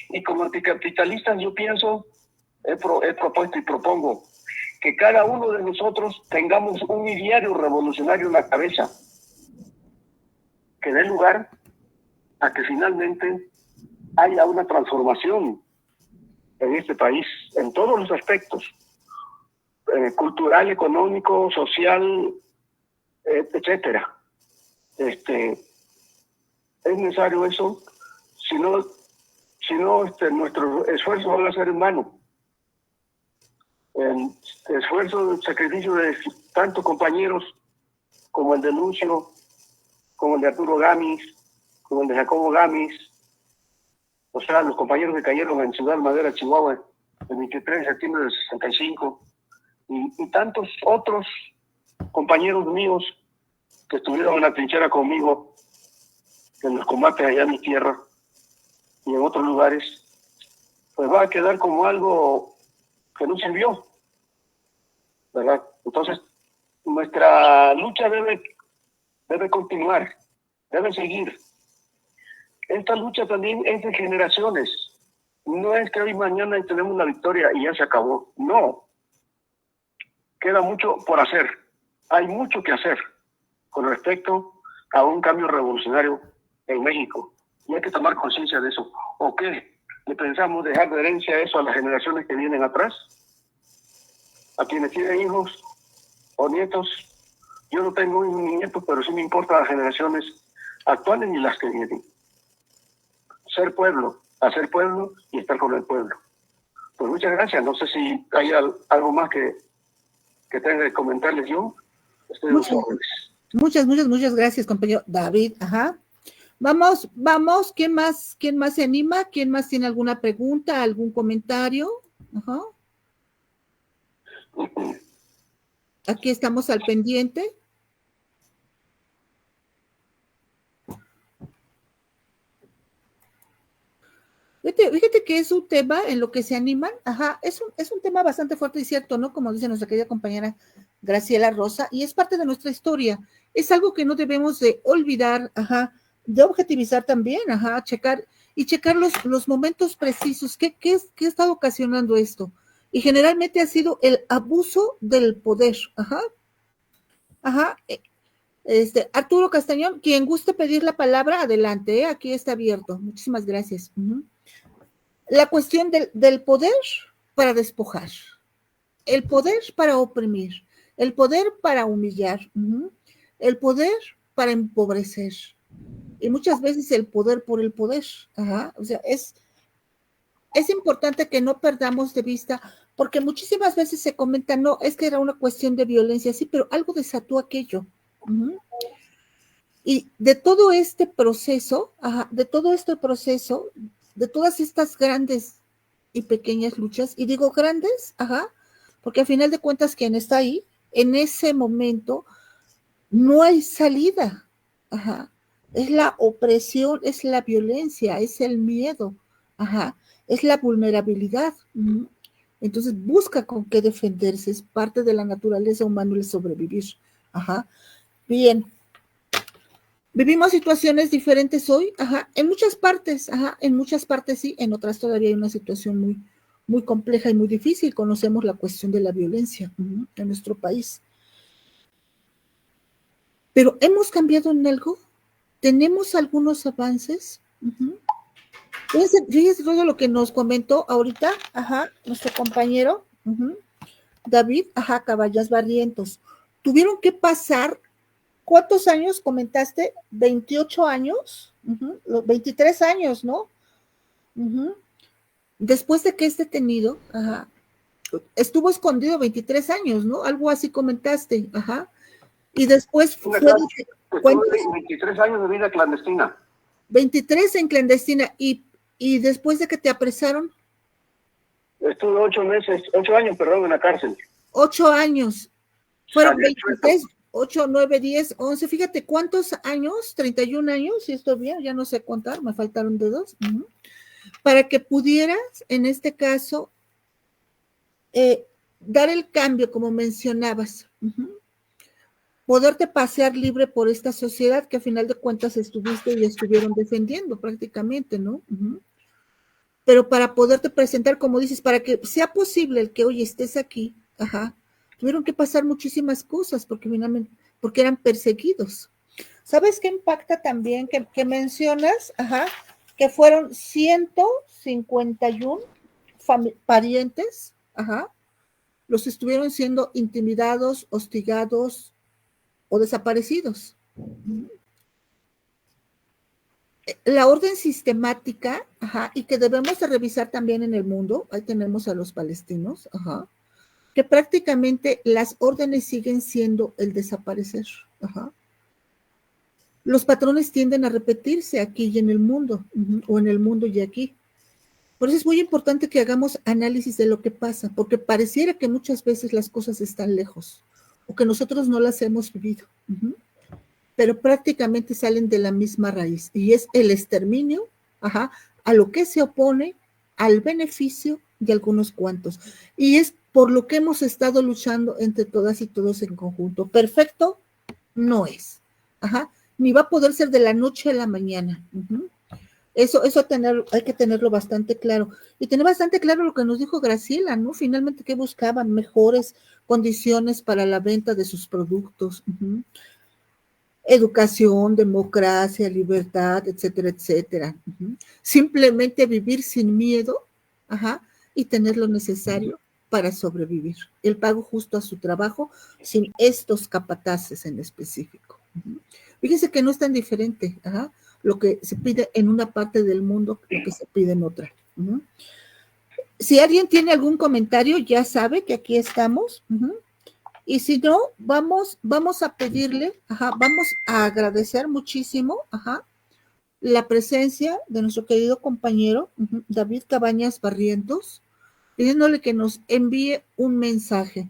y como anticapitalistas yo pienso, he propuesto y propongo que cada uno de nosotros tengamos un ideario revolucionario en la cabeza que dé lugar a que finalmente haya una transformación en este país, en todos los aspectos, cultural, económico, social, etcétera. Es necesario eso, si no nuestros esfuerzos van a ser en vano. El esfuerzo, el sacrificio de tantos compañeros como el de Lucio, como el de Arturo Gamis, como el de Jacobo Gamis, o sea, los compañeros que cayeron en Ciudad Madera, Chihuahua, el 23 de septiembre del 65, y tantos otros compañeros míos que estuvieron en la trinchera conmigo, en los combates allá en mi tierra y en otros lugares, pues va a quedar como algo que no sirvió, ¿verdad? Entonces, nuestra lucha debe continuar, debe seguir. Esta lucha también es de generaciones. No es que hoy mañana tenemos la victoria y ya se acabó. No. Queda mucho por hacer. Hay mucho que hacer con respecto a un cambio revolucionario en México. Y hay que tomar conciencia de eso. ¿O qué? ¿Le pensamos dejar de herencia eso a las generaciones que vienen atrás? A quienes tienen hijos o nietos. Yo no tengo hijos ni nietos, pero sí me importan las generaciones actuales y las que vienen. Ser pueblo, hacer pueblo y estar con el pueblo. Pues muchas gracias. No sé si hay algo más que tenga que comentarles yo. Estoy a los órdenes. Muchas gracias, compañero David. Ajá. Vamos. ¿Quién más se anima? ¿Quién más tiene alguna pregunta, algún comentario? Ajá. Aquí estamos al pendiente. Fíjate que es un tema en lo que se animan, ajá, es un tema bastante fuerte y cierto, ¿no? Como dice nuestra querida compañera Graciela Rosa, y es parte de nuestra historia, es algo que no debemos de olvidar, ajá, de objetivizar también, ajá, checar los momentos precisos, ¿qué está ocasionando esto? Y generalmente ha sido el abuso del poder, ajá, ajá, Arturo Castañón, quien guste pedir la palabra, adelante, aquí está abierto, muchísimas gracias. La cuestión del poder para despojar, el poder para oprimir, el poder para humillar, el poder para empobrecer, y muchas veces el poder por el poder, ajá, o sea, es importante que no perdamos de vista, porque muchísimas veces se comenta, no, es que era una cuestión de violencia, sí, pero algo desató aquello. Y de todo este proceso, ajá, de todas estas grandes y pequeñas luchas, y digo grandes, ajá, porque al final de cuentas quien está ahí, en ese momento, no hay salida, ajá, es la opresión, es la violencia, es el miedo, ajá, es la vulnerabilidad. Entonces busca con qué defenderse, es parte de la naturaleza humana el sobrevivir, ajá. Bien, vivimos situaciones diferentes hoy, ajá, en muchas partes sí, en otras todavía hay una situación muy, muy compleja y muy difícil. Conocemos la cuestión de la violencia en nuestro país. Pero ¿hemos cambiado en algo? ¿Tenemos algunos avances? Fíjense todo lo que nos comentó ahorita, ajá, nuestro compañero, David, ajá, Caballas Barrientos. Tuvieron que pasar, ¿cuántos años comentaste? 28 años, 23 años, ¿no? Después de que es detenido, ajá, estuvo escondido 23 años, ¿no? Algo así comentaste, ajá. Y después fue... 23 años de vida clandestina. 23 en clandestina. Y después de que te apresaron... Estuve 8 años, en la cárcel. 8 años. Fueron 23, 8, 9, 10, 11. Fíjate, ¿cuántos años? 31 años, si estoy bien, ya no sé contar, me faltaron dedos. Para que pudieras, en este caso, dar el cambio, como mencionabas. Poderte pasear libre por esta sociedad que a final de cuentas estuviste y estuvieron defendiendo prácticamente, ¿no? Pero para poderte presentar, como dices, para que sea posible el que hoy estés aquí, ajá, tuvieron que pasar muchísimas cosas porque finalmente, porque eran perseguidos. ¿Sabes qué impacta también que mencionas? Ajá, que fueron 151 parientes, ajá, los estuvieron siendo intimidados, hostigados o desaparecidos. La orden sistemática, ajá, y que debemos de revisar también en el mundo, ahí tenemos a los palestinos, ajá, que prácticamente las órdenes siguen siendo el desaparecer, ajá. Los patrones tienden a repetirse aquí y en el mundo, o en el mundo y aquí. Por eso es muy importante que hagamos análisis de lo que pasa, porque pareciera que muchas veces las cosas están lejos, o que nosotros no las hemos vivido, pero prácticamente salen de la misma raíz, y es el exterminio, ajá, a lo que se opone al beneficio de algunos cuantos, y es por lo que hemos estado luchando entre todas y todos en conjunto. Perfecto no es, ajá, ni va a poder ser de la noche a la mañana. Eso hay que tenerlo bastante claro. Y tener bastante claro lo que nos dijo Graciela, ¿no? Finalmente, que buscaban mejores condiciones para la venta de sus productos. Educación, democracia, libertad, etcétera, etcétera. Simplemente vivir sin miedo, ajá, y tener lo necesario para sobrevivir. El pago justo a su trabajo sin estos capataces en específico. Fíjense que no es tan diferente, ajá, lo que se pide en una parte del mundo que lo que se pide en otra. Si alguien tiene algún comentario, ya sabe que aquí estamos. Y si no, vamos a pedirle, ajá, vamos a agradecer muchísimo, ajá, la presencia de nuestro querido compañero David Cabañas Barrientos, pidiéndole que nos envíe un mensaje.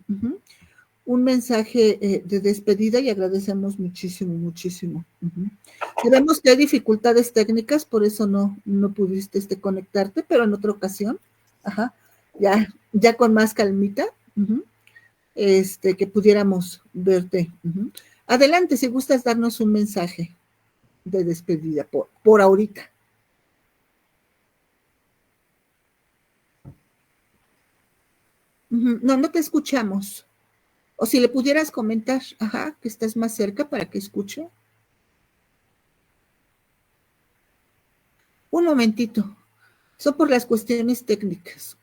un mensaje de despedida y agradecemos muchísimo, muchísimo. Sabemos que hay dificultades técnicas, por eso no pudiste conectarte, pero en otra ocasión, ya con más calmita, que pudiéramos verte. Adelante, si gustas darnos un mensaje de despedida por ahorita. No te escuchamos. O si le pudieras comentar, que estás más cerca para que escuche. Un momentito. Son por las cuestiones técnicas.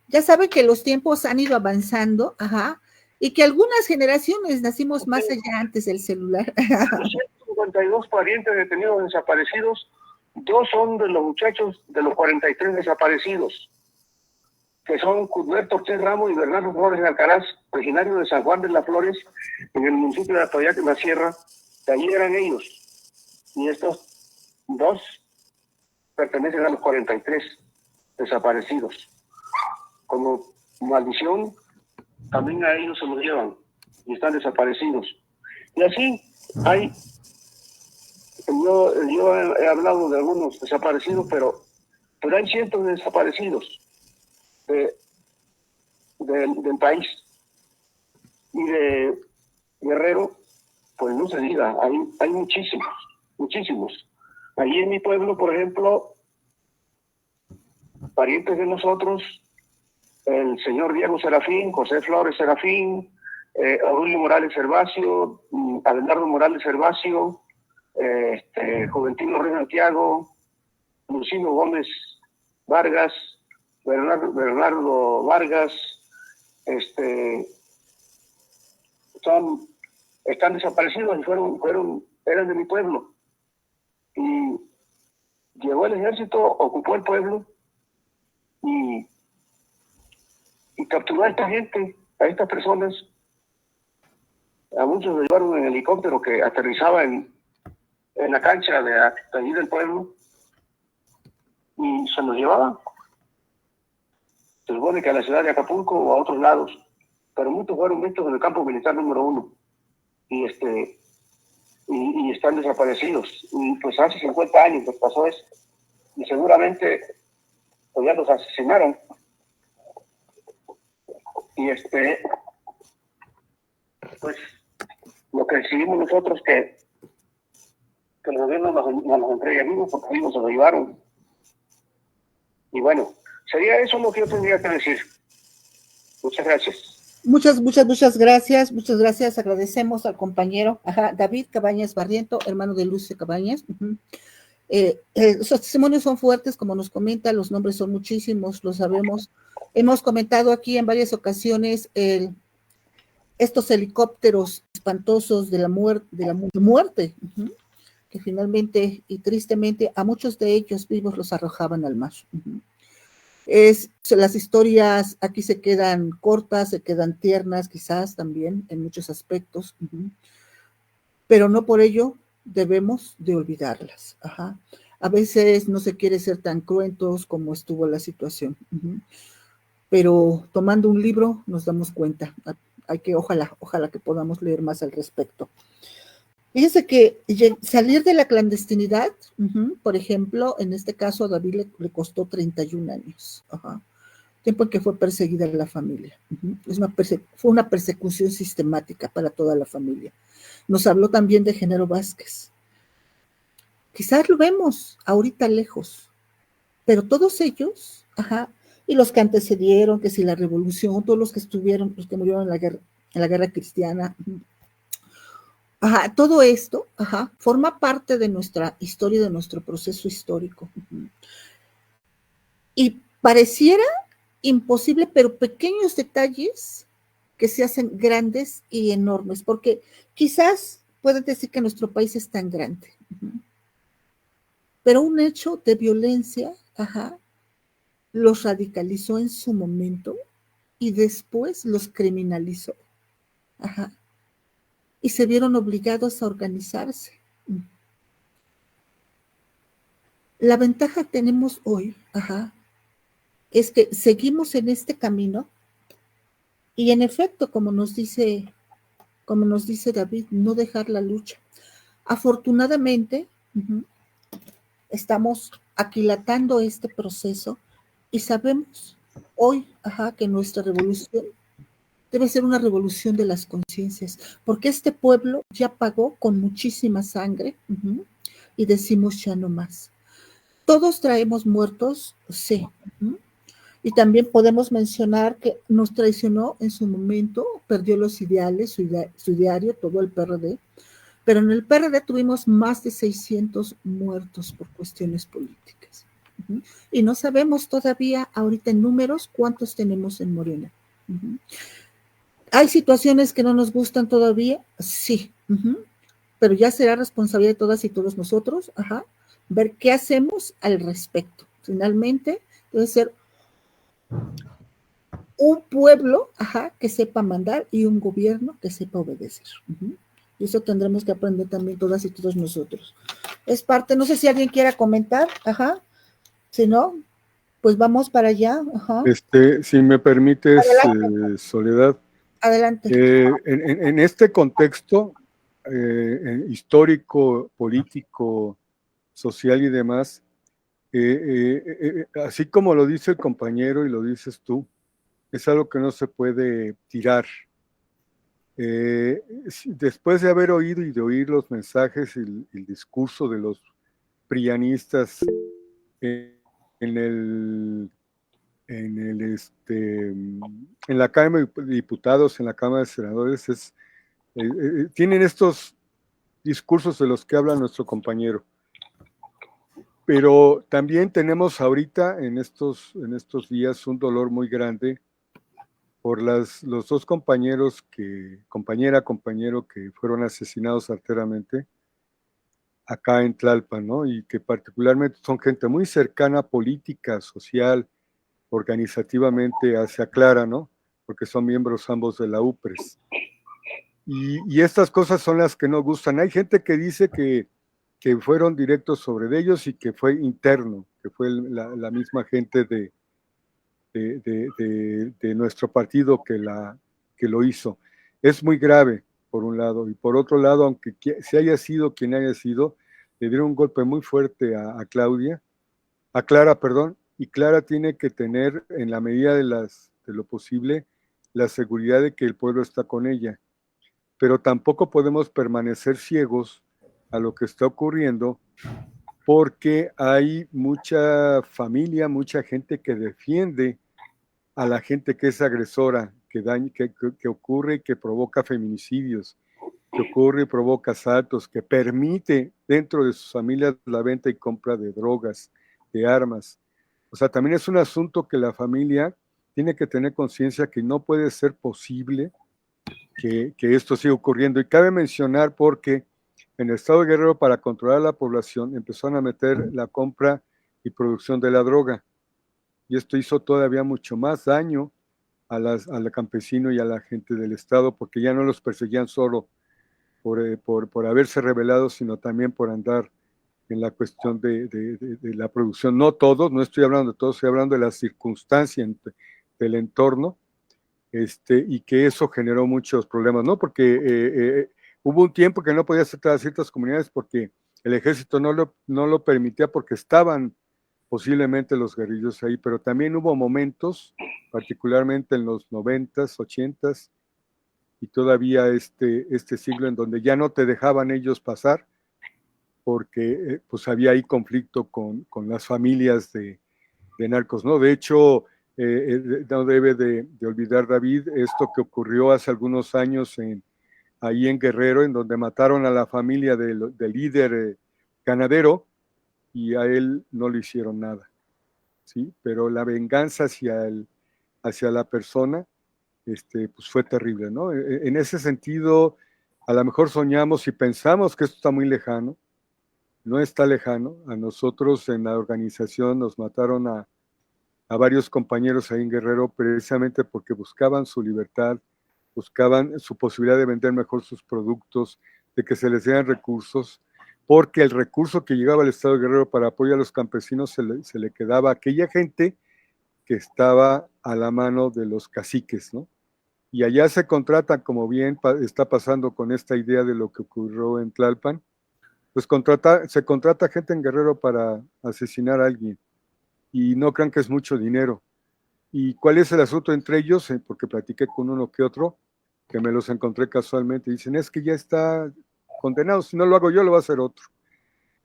Ya sabe que los tiempos han ido avanzando, y que algunas generaciones nacimos más allá antes del celular. 52 parientes detenidos desaparecidos, 2 son de los muchachos de los 43 desaparecidos, que son Cusberto Ortiz Ramos y Bernardo Flores de Alcaraz, originarios de San Juan de las Flores, en el municipio de Atoyac, en la Sierra. De allí eran ellos. Y estos 2 pertenecen a los 43 desaparecidos. Como maldición, también a ellos se los llevan y están desaparecidos. Y así hay, yo he hablado de algunos desaparecidos, pero hay cientos de desaparecidos del país. Y de Guerrero, pues no se diga, hay muchísimos. Allí en mi pueblo, por ejemplo, parientes de nosotros, el señor Diego Serafín, José Flores Serafín, Aurelio Morales Herbacio, Abelardo Morales Herbacio, Juventino Rey Santiago, Lucino Gómez Vargas, Bernardo Vargas, están desaparecidos y eran de mi pueblo. Y llegó el ejército, ocupó el pueblo y capturó a esta gente, a estas personas. A muchos los llevaron en helicóptero que aterrizaba en la cancha de allí del pueblo y se los llevaban. Se supone que a la ciudad de Acapulco o a otros lados, pero muchos fueron vistos en el campo militar número 1 y están desaparecidos. Y pues hace 50 años que pasó eso y seguramente pues ya los asesinaron. Y pues lo que decidimos nosotros que el gobierno nos entregue vivos, porque vivos se lo llevaron. Y bueno, sería eso lo que yo tendría que decir. Muchas gracias. Muchas gracias. Muchas gracias. Agradecemos al compañero David Cabañas Barriento, hermano de Lucio Cabañas. Los testimonios son fuertes, como nos comenta, los nombres son muchísimos, lo sabemos. Hemos comentado aquí en varias ocasiones estos helicópteros espantosos de la muerte, que finalmente y tristemente a muchos de ellos vivos los arrojaban al mar. Las historias aquí se quedan cortas, se quedan tiernas quizás también en muchos aspectos, pero no por ello debemos de olvidarlas. A veces no se quiere ser tan cruentos como estuvo la situación, pero tomando un libro nos damos cuenta. Hay que, ojalá que podamos leer más al respecto. Fíjense que salir de la clandestinidad, por ejemplo, en este caso a David le costó 31 años, tiempo en que fue perseguida la familia. Fue una persecución sistemática para toda la familia. Nos habló también de Genaro Vázquez. Quizás lo vemos ahorita lejos, pero todos ellos, y los que antecedieron, que si la revolución, todos los que estuvieron, los que murieron en la guerra cristiana, todo esto, forma parte de nuestra historia, de nuestro proceso histórico. Y pareciera imposible, pero pequeños detalles que se hacen grandes y enormes, porque quizás pueden decir que nuestro país es tan grande, pero un hecho de violencia, los radicalizó en su momento y después los criminalizó. Y se vieron obligados a organizarse. La ventaja que tenemos hoy, es que seguimos en este camino Y en efecto, como nos dice David, no dejar la lucha. Afortunadamente, estamos aquilatando este proceso y sabemos hoy, que nuestra revolución debe ser una revolución de las conciencias, porque este pueblo ya pagó con muchísima sangre, y decimos ya no más. Todos traemos muertos, sí. Y también podemos mencionar que nos traicionó en su momento, perdió los ideales, su diario, todo el PRD, pero en el PRD tuvimos más de 600 muertos por cuestiones políticas. Y no sabemos todavía ahorita en números cuántos tenemos en Morena. ¿Hay situaciones que no nos gustan todavía? Sí. Pero ya será responsabilidad de todas y todos nosotros, ver qué hacemos al respecto. Finalmente, debe ser un pueblo, que sepa mandar y un gobierno que sepa obedecer. Y eso tendremos que aprender también todas y todos nosotros. Es parte, no sé si alguien quiera comentar, si no, pues vamos para allá. Si me permites, Soledad. Adelante. En este contexto histórico, político, social y demás, así como lo dice el compañero y lo dices tú, es algo que no se puede tirar. Después de haber oído y de oír los mensajes y el discurso de los prianistas en la Cámara de Diputados, en la Cámara de Senadores, tienen estos discursos de los que habla nuestro compañero. Pero también tenemos ahorita en estos días un dolor muy grande por los dos compañero que fueron asesinados arteramente acá en Tlalpan, ¿no? Y que particularmente son gente muy cercana política, social, organizativamente hacia Clara, ¿no? Porque son miembros ambos de la UPRES. Y estas cosas son las que no gustan. Hay gente que dice que fueron directos sobre ellos y que fue interno, que fue la misma gente de nuestro partido que lo hizo. Es muy grave, por un lado, y por otro lado, aunque se haya sido quien haya sido, le dieron un golpe muy fuerte a Clara, y Clara tiene que tener, en la medida de lo posible, la seguridad de que el pueblo está con ella. Pero tampoco podemos permanecer ciegos a lo que está ocurriendo, porque hay mucha familia, mucha gente que defiende a la gente que es agresora, que ocurre y que provoca feminicidios, que ocurre y provoca asaltos, que permite dentro de sus familias la venta y compra de drogas, de armas. O sea, también es un asunto que la familia tiene que tener conciencia que no puede ser posible que esto siga ocurriendo. Y cabe mencionar porque en el estado de Guerrero, para controlar la población, empezaron a meter la compra y producción de la droga. Y esto hizo todavía mucho más daño al campesino y a la gente del estado, porque ya no los perseguían solo por haberse rebelado, sino también por andar en la cuestión de la producción. No todos, no estoy hablando de todos, estoy hablando de la circunstancia del entorno, y que eso generó muchos problemas, ¿no? Porque hubo un tiempo que no podía aceptar a ciertas comunidades porque el ejército no lo permitía, porque estaban posiblemente los guerrillos ahí, pero también hubo momentos, particularmente en los 90s, 80s, y todavía este siglo, en donde ya no te dejaban ellos pasar, porque pues había ahí conflicto con las familias de narcos, ¿no? De hecho, no debe de olvidar, David, esto que ocurrió hace algunos años ahí en Guerrero, en donde mataron a la familia del líder ganadero, y a él no le hicieron nada, ¿sí? Pero la venganza hacia la persona, pues fue terrible, ¿no? En ese sentido, a lo mejor soñamos y pensamos que esto está muy lejano. No está lejano. A nosotros en la organización nos mataron a varios compañeros ahí en Guerrero, precisamente porque buscaban su libertad, buscaban su posibilidad de vender mejor sus productos, de que se les dieran recursos, porque el recurso que llegaba al Estado de Guerrero para apoyo a los campesinos se le quedaba a aquella gente que estaba a la mano de los caciques, ¿no? y allá se contratan, como bien está pasando con esta idea de lo que ocurrió en Tlalpan, pues se contrata gente en Guerrero para asesinar a alguien, y no crean que es mucho dinero. ¿Y cuál es el asunto entre ellos? Porque platiqué con uno que otro, que me los encontré casualmente, y dicen, es que ya está condenado, si no lo hago yo, lo va a hacer otro.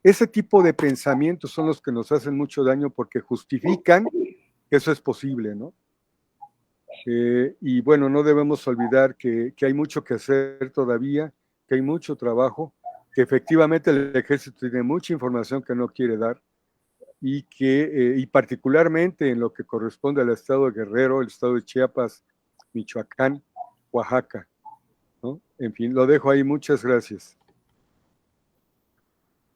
Ese tipo de pensamientos son los que nos hacen mucho daño porque justifican que eso es posible, ¿no? Y bueno, no debemos olvidar que hay mucho que hacer todavía, que hay mucho trabajo, que efectivamente el ejército tiene mucha información que no quiere dar, y y particularmente en lo que corresponde al estado de Guerrero, el estado de Chiapas, Michoacán, Oaxaca, ¿no? En fin, lo dejo ahí, muchas gracias.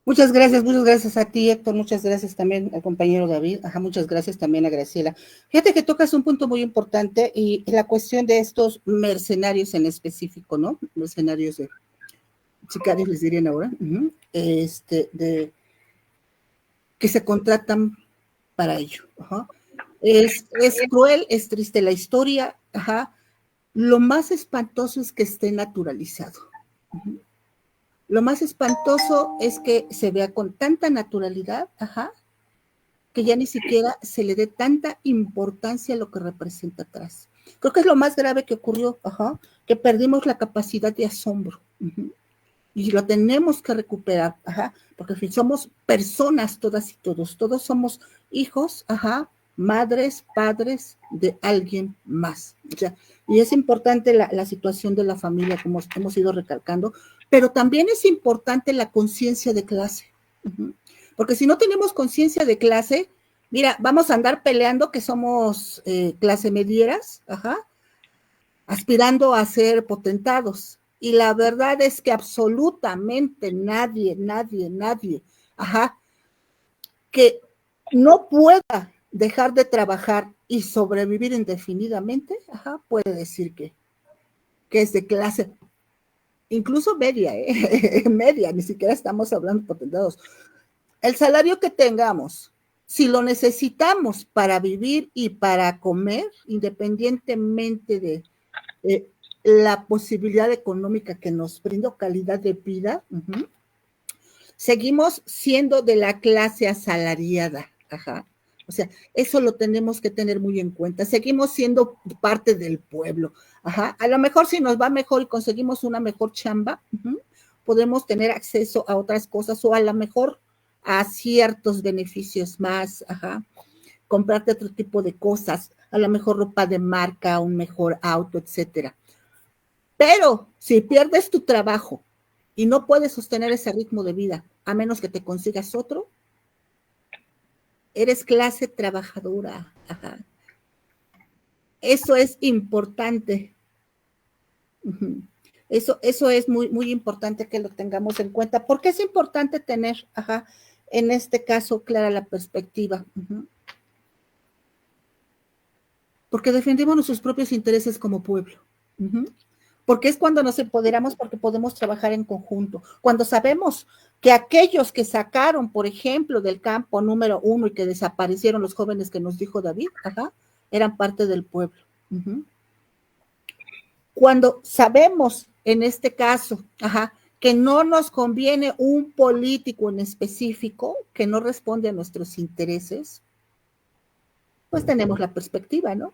Muchas gracias a ti, Héctor, muchas gracias también al compañero David, muchas gracias también a Graciela. Fíjate que tocas un punto muy importante y la cuestión de estos mercenarios en específico, ¿no? Mercenarios de sicarios, les dirían ahora, que se contratan para ello. Es cruel, es triste la historia, Lo más espantoso es que esté naturalizado. Lo más espantoso es que se vea con tanta naturalidad, que ya ni siquiera se le dé tanta importancia a lo que representa atrás. Creo que es lo más grave que ocurrió, que perdimos la capacidad de asombro. Y lo tenemos que recuperar, porque en fin, somos personas todas y todos somos hijos, madres, padres de alguien más. O sea, y es importante la situación de la familia, como hemos ido recalcando, pero también es importante la conciencia de clase, porque si no tenemos conciencia de clase, mira, vamos a andar peleando que somos clase medieras, aspirando a ser potentados, y la verdad es que absolutamente nadie, que no pueda dejar de trabajar y sobrevivir indefinidamente, puede decir que es de clase, incluso media, media, ni siquiera estamos hablando de potentados. El salario que tengamos, si lo necesitamos para vivir y para comer, independientemente de la posibilidad económica que nos brinda, calidad de vida, seguimos siendo de la clase asalariada, O sea, eso lo tenemos que tener muy en cuenta. Seguimos siendo parte del pueblo. A lo mejor si nos va mejor y conseguimos una mejor chamba, podemos tener acceso a otras cosas o a lo mejor a ciertos beneficios más, comprarte otro tipo de cosas, a lo mejor ropa de marca, un mejor auto, etcétera. Pero si pierdes tu trabajo y no puedes sostener ese ritmo de vida, a menos que te consigas otro, eres clase trabajadora. Eso es importante. Eso es muy, muy importante que lo tengamos en cuenta. ¿Por qué es importante tener, en este caso, clara la perspectiva? Porque defendemos nuestros propios intereses como pueblo. Porque es cuando nos empoderamos, porque podemos trabajar en conjunto. Cuando sabemos que aquellos que sacaron, por ejemplo, del campo número 1 y que desaparecieron los jóvenes que nos dijo David, eran parte del pueblo. Cuando sabemos, en este caso, que no nos conviene un político en específico que no responde a nuestros intereses, pues tenemos la perspectiva, ¿no?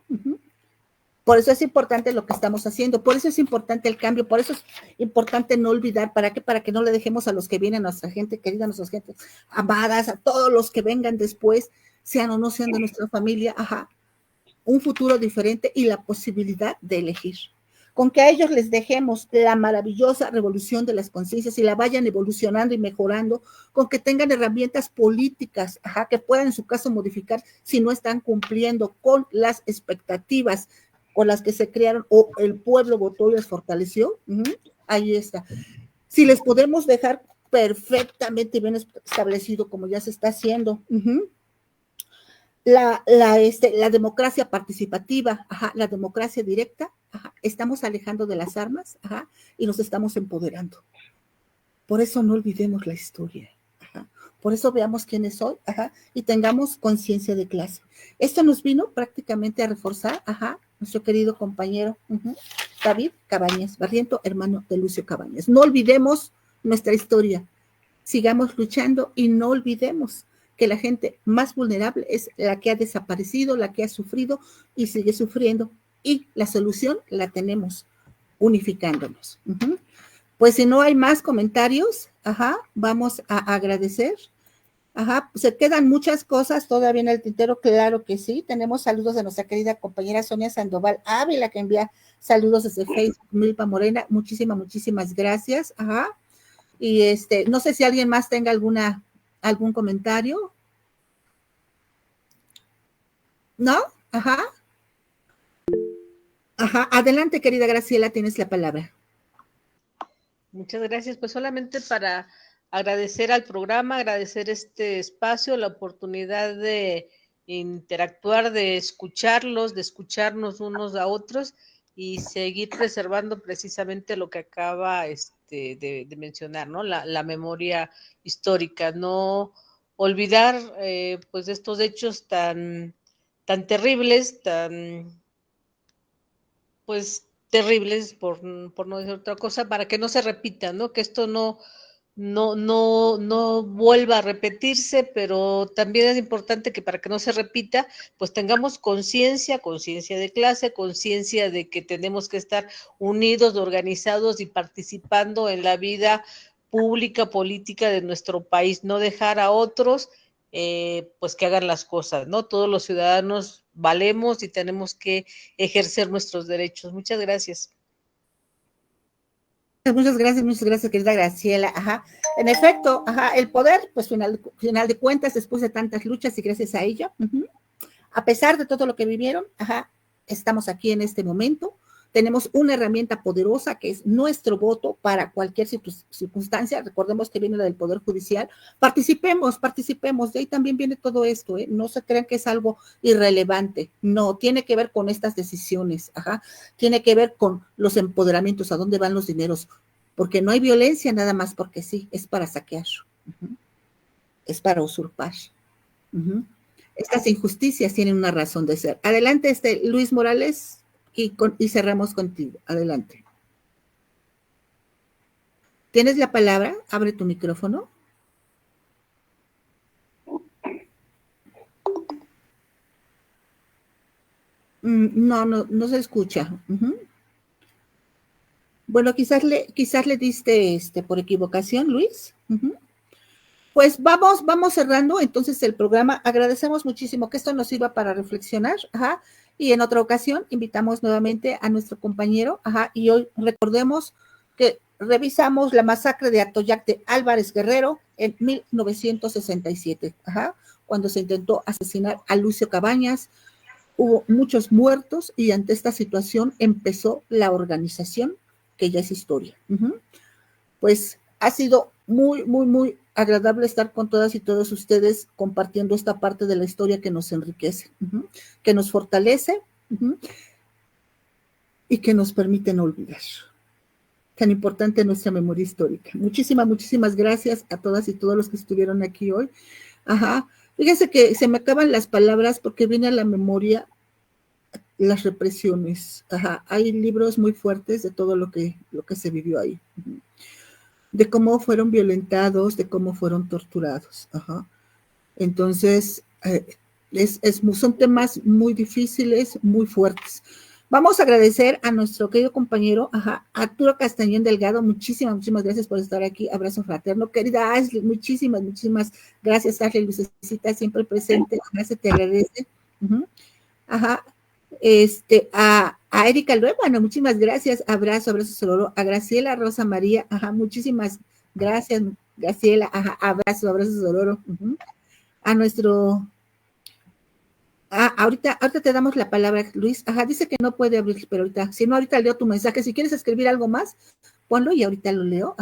Por eso es importante lo que estamos haciendo, por eso es importante el cambio, por eso es importante no olvidar. ¿Para qué? Para que no le dejemos a los que vienen, a nuestra gente querida, a nuestras gentes amadas, a todos los que vengan después, sean o no sean de nuestra familia, un futuro diferente y la posibilidad de elegir. Con que a ellos les dejemos la maravillosa revolución de las conciencias y la vayan evolucionando y mejorando, con que tengan herramientas políticas, que puedan en su caso modificar si no están cumpliendo con las expectativas con las que se crearon o el pueblo votó y les fortaleció, ahí está. Si les podemos dejar perfectamente bien establecido, como ya se está haciendo, la democracia participativa, la democracia directa, estamos alejando de las armas, y nos estamos empoderando. Por eso no olvidemos la historia, por eso veamos quiénes soy, y tengamos conciencia de clase. Esto nos vino prácticamente a reforzar, nuestro querido compañero David Cabañas Barriento, hermano de Lucio Cabañas. No olvidemos nuestra historia, sigamos luchando y no olvidemos que la gente más vulnerable es la que ha desaparecido, la que ha sufrido y sigue sufriendo, y la solución la tenemos unificándonos. Pues si no hay más comentarios, vamos a agradecer. Se quedan muchas cosas todavía en el tintero, claro que sí. Tenemos saludos de nuestra querida compañera Sonia Sandoval Ávila, que envía saludos desde Facebook, Milpa Morena. Muchísimas gracias. Y no sé si alguien más tenga algún comentario. ¿No? Adelante, querida Graciela, tienes la palabra. Muchas gracias. Pues solamente para agradecer al programa, agradecer este espacio, la oportunidad de interactuar, de escucharlos, de escucharnos unos a otros y seguir preservando precisamente lo que acaba de mencionar, ¿no? La memoria histórica, no olvidar pues estos hechos tan terribles, pues terribles, por no decir otra cosa, para que no se repita, ¿no? Que esto no vuelva a repetirse, pero también es importante que para que no se repita, pues tengamos conciencia de clase, conciencia de que tenemos que estar unidos, organizados y participando en la vida pública, política de nuestro país, no dejar a otros pues que hagan las cosas, ¿no? Todos los ciudadanos valemos y tenemos que ejercer nuestros derechos. Muchas gracias. Muchas gracias, querida Graciela. En efecto, el poder, pues final de cuentas, después de tantas luchas y gracias a ello, a pesar de todo lo que vivieron, estamos aquí en este momento. Tenemos una herramienta poderosa que es nuestro voto para cualquier circunstancia. Recordemos que viene del Poder Judicial. Participemos, de ahí también viene todo esto, No se crean que es algo irrelevante. No, tiene que ver con estas decisiones, Tiene que ver con los empoderamientos, a dónde van los dineros. Porque no hay violencia nada más porque sí, es para saquear. Es para usurpar. Estas injusticias tienen una razón de ser. Adelante, Luis Morales. Y cerramos contigo. Adelante. ¿Tienes la palabra? Abre tu micrófono. No se escucha. Bueno, quizás le diste por equivocación, Luis. Pues vamos cerrando entonces el programa. Agradecemos muchísimo que esto nos sirva para reflexionar. Y en otra ocasión invitamos nuevamente a nuestro compañero, y hoy recordemos que revisamos la masacre de Atoyac de Álvarez Guerrero en 1967, cuando se intentó asesinar a Lucio Cabañas. Hubo muchos muertos y ante esta situación empezó la organización, que ya es historia. Pues ha sido muy, muy, muy agradable estar con todas y todos ustedes compartiendo esta parte de la historia que nos enriquece, que nos fortalece y que nos permite no olvidar. Tan importante nuestra memoria histórica. Muchísimas gracias a todas y todos los que estuvieron aquí hoy. Fíjense que se me acaban las palabras porque viene a la memoria las represiones. Hay libros muy fuertes de todo lo que se vivió ahí. De cómo fueron violentados, de cómo fueron torturados. Entonces, son temas muy difíciles, muy fuertes. Vamos a agradecer a nuestro querido compañero, Arturo Castañón Delgado. Muchísimas gracias por estar aquí. Abrazo fraterno. Querida Ashley, muchísimas gracias, Ashley Lucecita, siempre presente. Gracias, te agradece. A Erika Luébano, muchísimas gracias, abrazo sororo. A Graciela Rosa María, muchísimas gracias, Graciela, abrazo sororo. A nuestro, ahorita te damos la palabra, Luis, dice que no puede abrir, pero ahorita leo tu mensaje. Si quieres escribir algo más, ponlo y ahorita lo leo,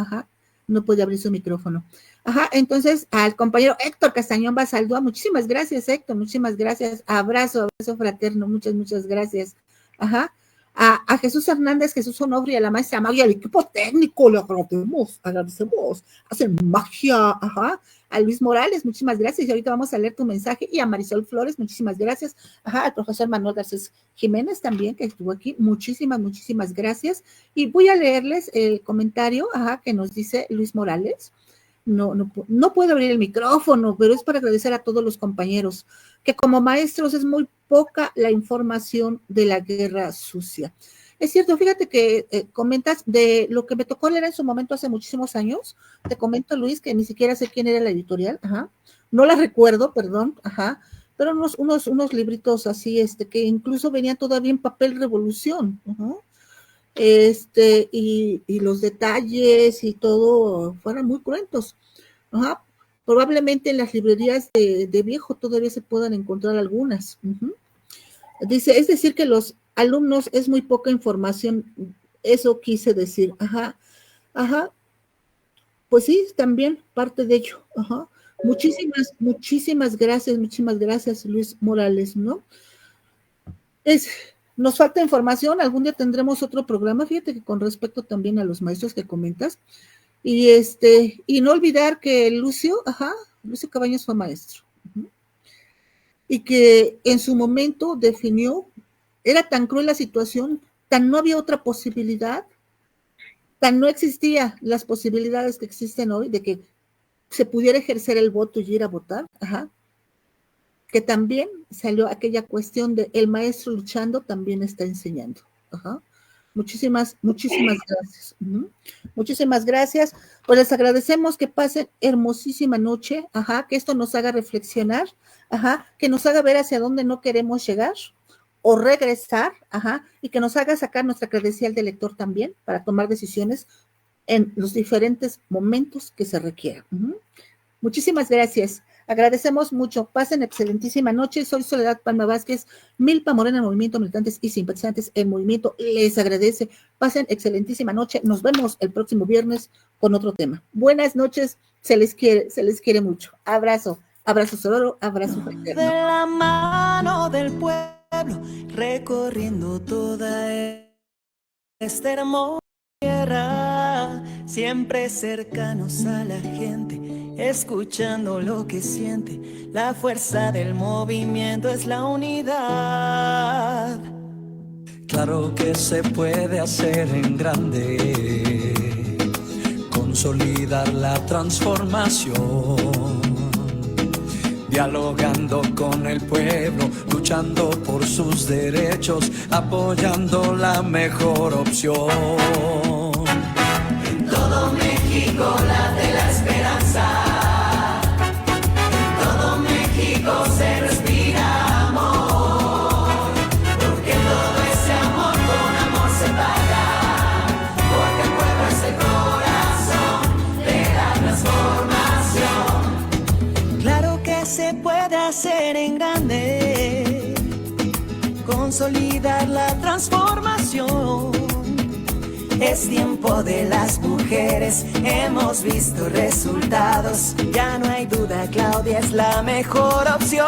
no puede abrir su micrófono. Entonces, al compañero Héctor Castañón Basaldúa, muchísimas gracias, Héctor, muchísimas gracias, abrazo fraterno, muchas gracias. A Jesús Hernández, Jesús Onofre, a la maestra Magia, al equipo técnico, le agradecemos, hacen magia, ajá. A Luis Morales, muchísimas gracias, y ahorita vamos a leer tu mensaje, y a Marisol Flores, muchísimas gracias, ajá, al profesor Manuel Garcés Jiménez también, que estuvo aquí, muchísimas gracias, y voy a leerles el comentario, ajá, que nos dice Luis Morales. No puedo abrir el micrófono, pero es para agradecer a todos los compañeros, que como maestros es muy poca la información de la guerra sucia. Es cierto, fíjate que comentas de lo que me tocó leer en su momento hace muchísimos años. Te comento, Luis, que ni siquiera sé quién era la editorial, ajá. No la recuerdo, perdón, ajá, pero unos libritos así, que incluso venían todavía en papel Revolución, ajá. Y los detalles y todo fueran muy cruentos. Ajá. Probablemente en las librerías de viejo todavía se puedan encontrar algunas. Uh-huh. Dice, es decir que los alumnos es muy poca información, eso quise decir. Ajá, ajá. Pues sí, también parte de ello. Ajá. Muchísimas gracias, Luis Morales, ¿no? Nos falta información, algún día tendremos otro programa, fíjate que con respecto también a los maestros que comentas, y no olvidar que Lucio Cabañas fue maestro, y que en su momento definió, era tan cruel la situación, tan no había otra posibilidad, tan no existía las posibilidades que existen hoy de que se pudiera ejercer el voto y ir a votar, ajá, que también salió aquella cuestión de el maestro luchando también está enseñando. Ajá. Muchísimas gracias. Uh-huh. Muchísimas gracias. Pues les agradecemos que pasen hermosísima noche, ajá, que esto nos haga reflexionar, ajá, que nos haga ver hacia dónde no queremos llegar o regresar, ajá, y que nos haga sacar nuestra credencial de lector también para tomar decisiones en los diferentes momentos que se requieran. Uh-huh. Muchísimas gracias. Agradecemos mucho. Pasen excelentísima noche. Soy Soledad Palma Vázquez, Milpa Morena, Movimiento Militantes y Simpatizantes en Movimiento. Les agradece. Pasen excelentísima noche. Nos vemos el próximo viernes con otro tema. Buenas noches. Se les quiere mucho. Abrazo sonoro, abrazo fraterno. De la mano del pueblo, recorriendo toda esta hermosa tierra, siempre cercanos a la gente, escuchando lo que siente. La fuerza del movimiento es la unidad. Claro que se puede hacer en grande, consolidar la transformación, dialogando con el pueblo, luchando por sus derechos, apoyando la mejor opción. En todo México late la esperanza. Se respira amor, porque todo ese amor con amor se paga, porque el pueblo es el corazón de la transformación. Claro que se puede hacer en grande, consolidar la transformación. Es tiempo de las mujeres, hemos visto resultados. Ya no hay duda, Claudia es la mejor opción.